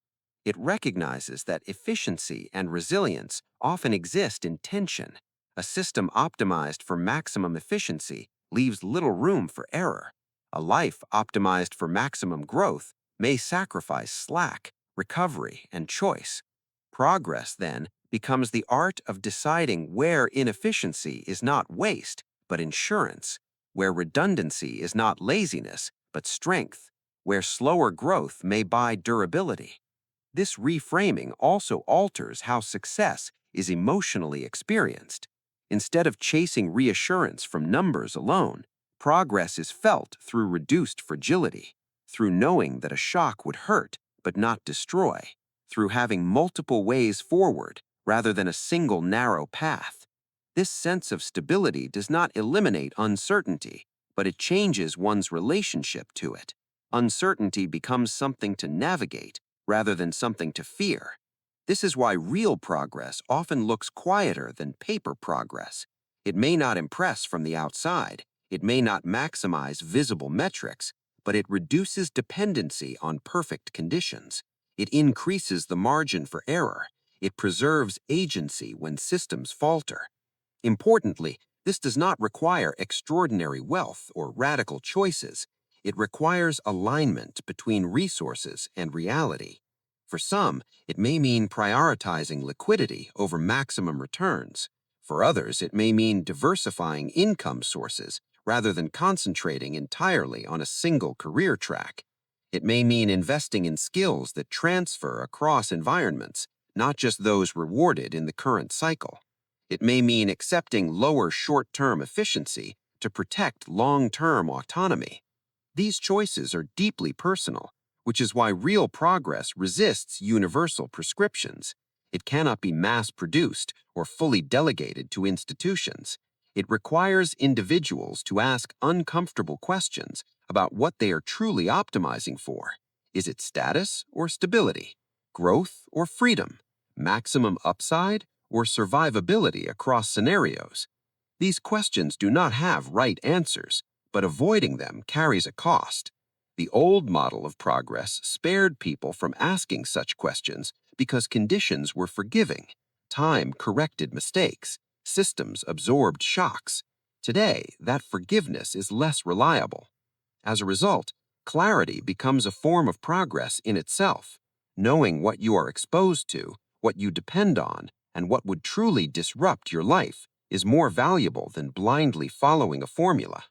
It recognizes that efficiency and resilience often exist in tension. A system optimized for maximum efficiency leaves little room for error. A life optimized for maximum growth may sacrifice slack, recovery, and choice. Progress, then, becomes the art of deciding where inefficiency is not waste, but insurance, where redundancy is not laziness, but strength, where slower growth may buy durability. This reframing also alters how success is emotionally experienced. Instead of chasing reassurance from numbers alone, progress is felt through reduced fragility, through knowing that a shock would hurt but not destroy, through having multiple ways forward rather than a single narrow path. This sense of stability does not eliminate uncertainty, but it changes one's relationship to it. Uncertainty becomes something to navigate rather than something to fear. This is why real progress often looks quieter than paper progress. It may not impress from the outside, it may not maximize visible metrics, but it reduces dependency on perfect conditions. It increases the margin for error. It preserves agency when systems falter. Importantly, this does not require extraordinary wealth or radical choices. It requires alignment between resources and reality. For some, it may mean prioritizing liquidity over maximum returns. For others, it may mean diversifying income sources rather than concentrating entirely on a single career track. It may mean investing in skills that transfer across environments, not just those rewarded in the current cycle. It may mean accepting lower short-term efficiency to protect long-term autonomy. These choices are deeply personal, which is why real progress resists universal prescriptions. It cannot be mass-produced or fully delegated to institutions. It requires individuals to ask uncomfortable questions about what they are truly optimizing for. Is it status or stability? Growth or freedom? Maximum upside or survivability across scenarios? These questions do not have right answers, but avoiding them carries a cost. The old model of progress spared people from asking such questions because conditions were forgiving. Time corrected mistakes. Systems absorbed shocks. Today, that forgiveness is less reliable. As a result, clarity becomes a form of progress in itself. Knowing what you are exposed to, what you depend on, and what would truly disrupt your life is more valuable than blindly following a formula.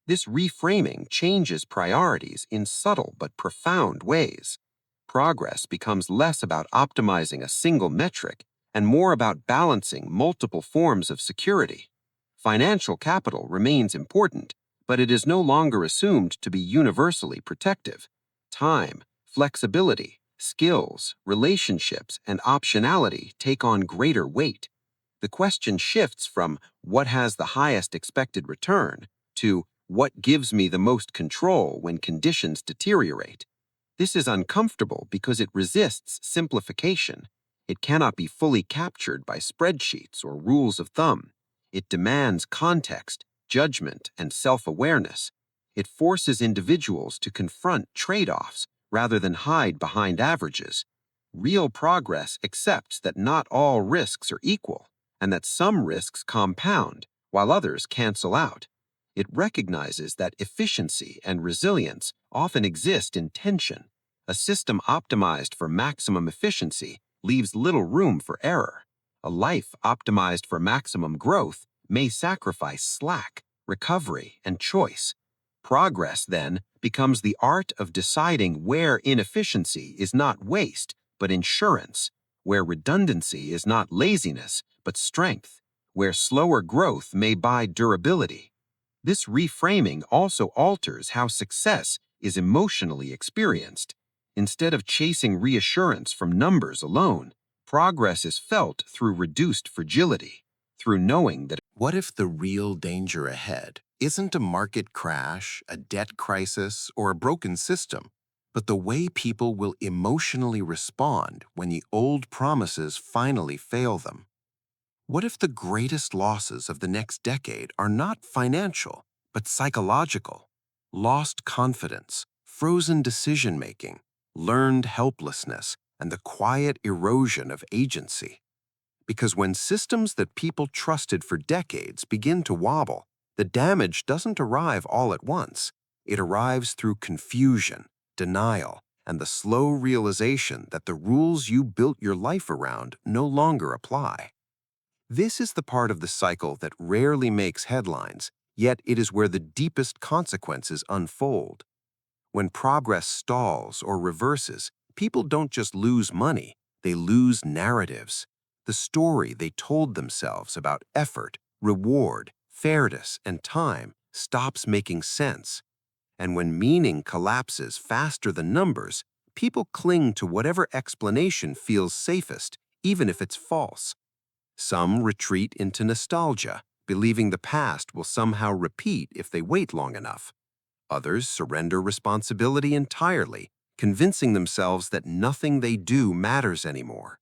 This reframing changes priorities in subtle but profound ways. Progress becomes less about optimizing a single metric and more about balancing multiple forms of security. Financial capital remains important, but it is no longer assumed to be universally protective. Time, flexibility, skills, relationships, and optionality take on greater weight. The question shifts from what has the highest expected return to what gives me the most control when conditions deteriorate. This is uncomfortable because it resists simplification. It cannot be fully captured by spreadsheets or rules of thumb. It demands context, judgment, and self-awareness. It forces individuals to confront trade-offs rather than hide behind averages. Real progress accepts that not all risks are equal and that some risks compound while others cancel out. It recognizes that efficiency and resilience often exist in tension. A system optimized for maximum efficiency leaves little room for error. A life optimized for maximum growth may sacrifice slack, recovery, and choice. Progress, then, becomes the art of deciding where inefficiency is not waste, but insurance, where redundancy is not laziness, but strength, where slower growth may buy durability. This reframing also alters how success is emotionally experienced. Instead of chasing reassurance from numbers alone, progress is felt through reduced fragility, through knowing that. What if the real danger ahead isn't a market crash, a debt crisis, or a broken system, but the way people will emotionally respond when the old promises finally fail them? What if the greatest losses of the next decade are not financial, but psychological? Lost confidence, frozen decision-making, learned helplessness, and the quiet erosion of agency. Because when systems that people trusted for decades begin to wobble, the damage doesn't arrive all at once. It arrives through confusion, denial, and the slow realization that the rules you built your life around no longer apply. This is the part of the cycle that rarely makes headlines, yet it is where the deepest consequences unfold. When progress stalls or reverses, people don't just lose money, they lose narratives. The story they told themselves about effort, reward, fairness, and time stops making sense. And when meaning collapses faster than numbers, people cling to whatever explanation feels safest, even if it's false. Some retreat into nostalgia, believing the past will somehow repeat if they wait long enough. Others surrender responsibility entirely, convincing themselves that nothing they do matters anymore.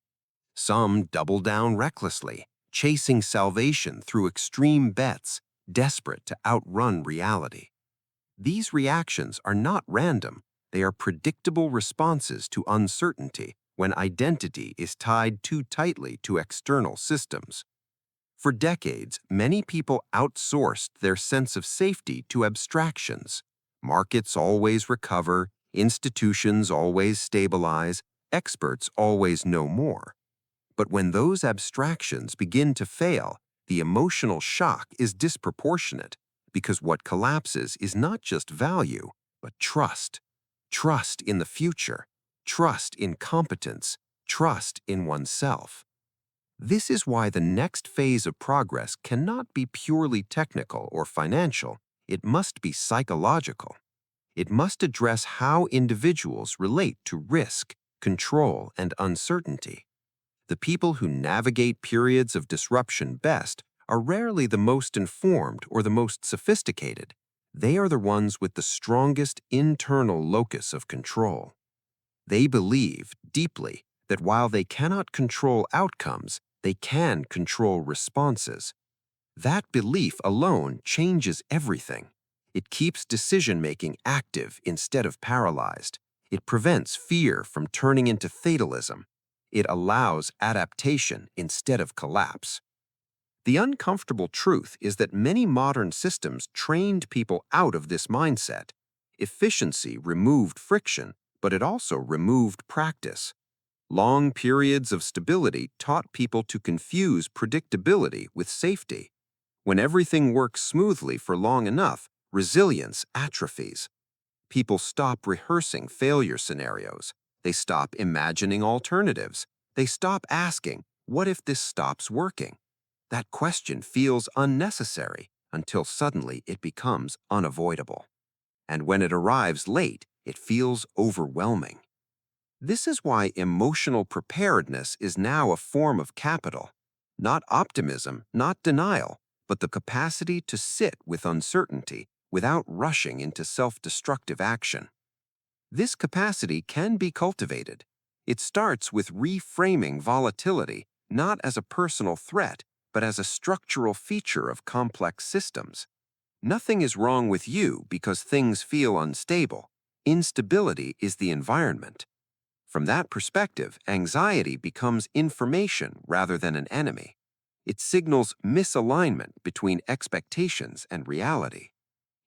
Some double down recklessly, chasing salvation through extreme bets, desperate to outrun reality. These reactions are not random, They are predictable responses to uncertainty when identity is tied too tightly to external systems. For decades, many people outsourced their sense of safety to abstractions. Markets always recover, institutions always stabilize, experts always know more. But when those abstractions begin to fail, the emotional shock is disproportionate because what collapses is not just value, but trust. Trust in the future, trust in competence, trust in oneself. This is why the next phase of progress cannot be purely technical or financial. It must be psychological. It must address how individuals relate to risk, control, and uncertainty. The people who navigate periods of disruption best are rarely the most informed or the most sophisticated. They are the ones with the strongest internal locus of control. They believe deeply that while they cannot control outcomes, they can control responses. That belief alone changes everything. It keeps decision-making active instead of paralyzed. It prevents fear from turning into fatalism. It allows adaptation instead of collapse. The uncomfortable truth is that many modern systems trained people out of this mindset. Efficiency removed friction, but it also removed practice. Long periods of stability taught people to confuse predictability with safety. When everything works smoothly for long enough, resilience atrophies. People stop rehearsing failure scenarios. They stop imagining alternatives. They stop asking, what if this stops working? That question feels unnecessary until suddenly it becomes unavoidable. And when it arrives late, it feels overwhelming. This is why emotional preparedness is now a form of capital. Not optimism, not denial, but the capacity to sit with uncertainty without rushing into self-destructive action. This capacity can be cultivated. It starts with reframing volatility not as a personal threat, but as a structural feature of complex systems. Nothing is wrong with you because things feel unstable. Instability is the environment. From that perspective, anxiety becomes information rather than an enemy. It signals misalignment between expectations and reality.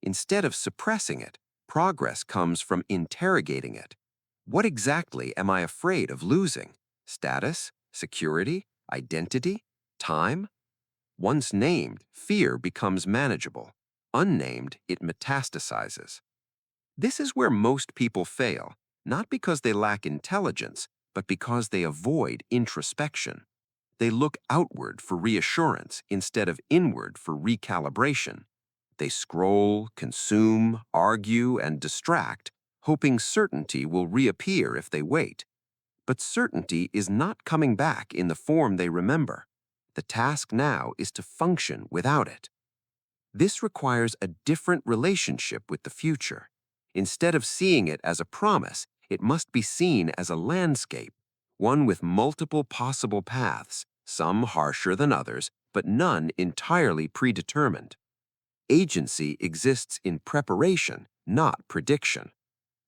Instead of suppressing it, progress comes from interrogating it. What exactly am I afraid of losing? Status, security, identity, time? Once named, fear becomes manageable. Unnamed, it metastasizes. This is where most people fail, not because they lack intelligence, but because they avoid introspection. They look outward for reassurance instead of inward for recalibration. They scroll, consume, argue, and distract, hoping certainty will reappear if they wait. But certainty is not coming back in the form they remember. The task now is to function without it. This requires a different relationship with the future. Instead of seeing it as a promise, it must be seen as a landscape, one with multiple possible paths, some harsher than others, but none entirely predetermined. Agency exists in preparation, not prediction.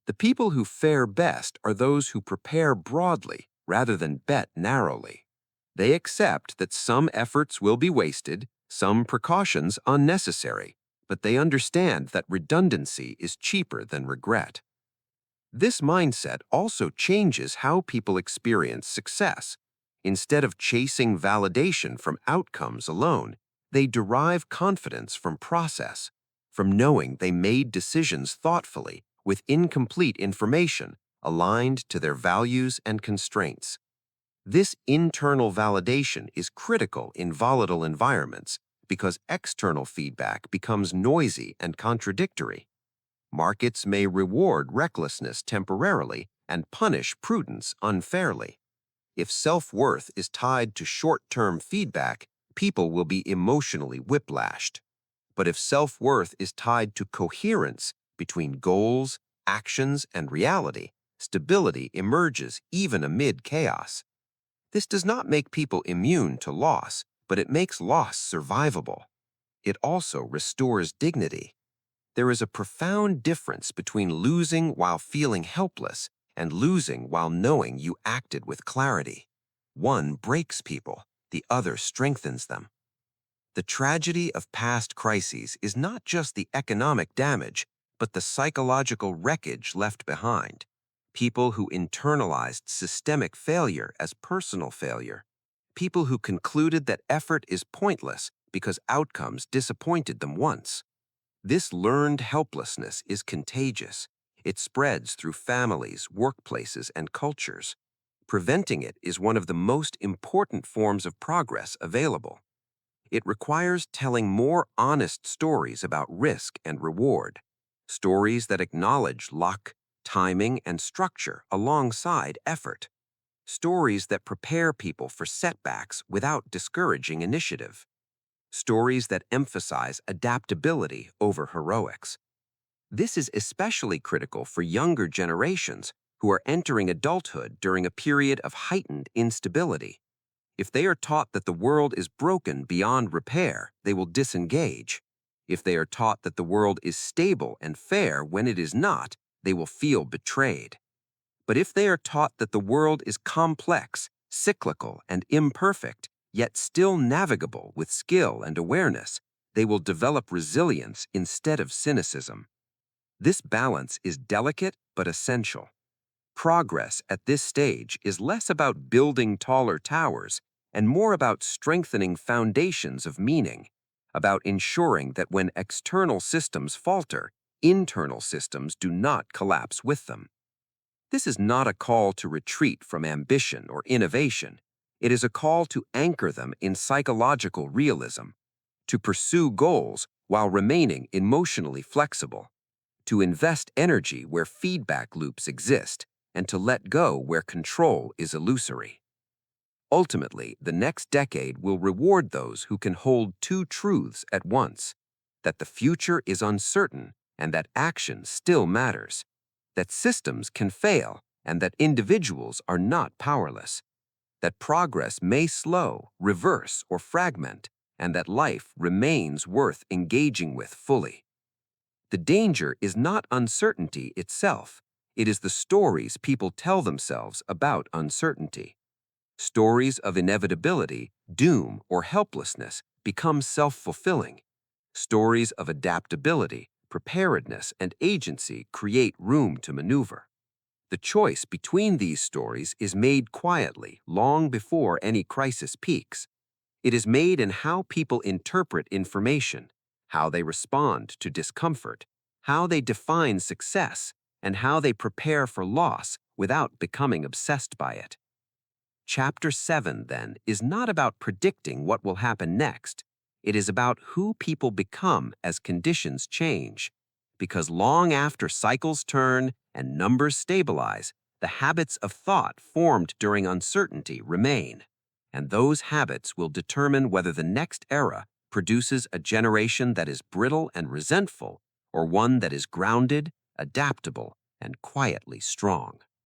The people who fare best are those who prepare broadly rather than bet narrowly. They accept that some efforts will be wasted, some precautions unnecessary, but they understand that redundancy is cheaper than regret. This mindset also changes how people experience success. Instead of chasing validation from outcomes alone, they derive confidence from process, from knowing they made decisions thoughtfully with incomplete information aligned to their values and constraints. This internal validation is critical in volatile environments because external feedback becomes noisy and contradictory. Markets may reward recklessness temporarily and punish prudence unfairly. If self-worth is tied to short-term feedback, people will be emotionally whiplashed. But if self-worth is tied to coherence between goals, actions, and reality, stability emerges even amid chaos. This does not make people immune to loss, but it makes loss survivable. It also restores dignity. There is a profound difference between losing while feeling helpless and losing while knowing you acted with clarity. One breaks people, the other strengthens them. The tragedy of past crises is not just the economic damage, but the psychological wreckage left behind. People who internalized systemic failure as personal failure. People who concluded that effort is pointless because outcomes disappointed them once. This learned helplessness is contagious. It spreads through families, workplaces, and cultures. Preventing it is one of the most important forms of progress available. It requires telling more honest stories about risk and reward, stories that acknowledge luck, timing, and structure alongside effort, stories that prepare people for setbacks without discouraging initiative, stories that emphasize adaptability over heroics. This is especially critical for younger generations who are entering adulthood during a period of heightened instability. If they are taught that the world is broken beyond repair, they will disengage. If they are taught that the world is stable and fair when it is not, they will feel betrayed. But if they are taught that the world is complex, cyclical, and imperfect, yet still navigable with skill and awareness, they will develop resilience instead of cynicism. This balance is delicate but essential. Progress at this stage is less about building taller towers and more about strengthening foundations of meaning, about ensuring that when external systems falter, internal systems do not collapse with them. This is not a call to retreat from ambition or innovation. It is a call to anchor them in psychological realism, to pursue goals while remaining emotionally flexible, to invest energy where feedback loops exist, and to let go where control is illusory. Ultimately, the next decade will reward those who can hold two truths at once: that the future is uncertain and that action still matters, that systems can fail and that individuals are not powerless, that progress may slow, reverse, or fragment, and that life remains worth engaging with fully. The danger is not uncertainty itself. It is the stories people tell themselves about uncertainty. Stories of inevitability, doom, or helplessness become self-fulfilling. Stories of adaptability, preparedness, and agency create room to maneuver. The choice between these stories is made quietly, long before any crisis peaks. It is made in how people interpret information, how they respond to discomfort, how they define success, and how they prepare for loss without becoming obsessed by it. Chapter 7, then, is not about predicting what will happen next. It is about who people become as conditions change. Because long after cycles turn and numbers stabilize, the habits of thought formed during uncertainty remain. And those habits will determine whether the next era produces a generation that is brittle and resentful, or one that is grounded, adaptable, and quietly strong.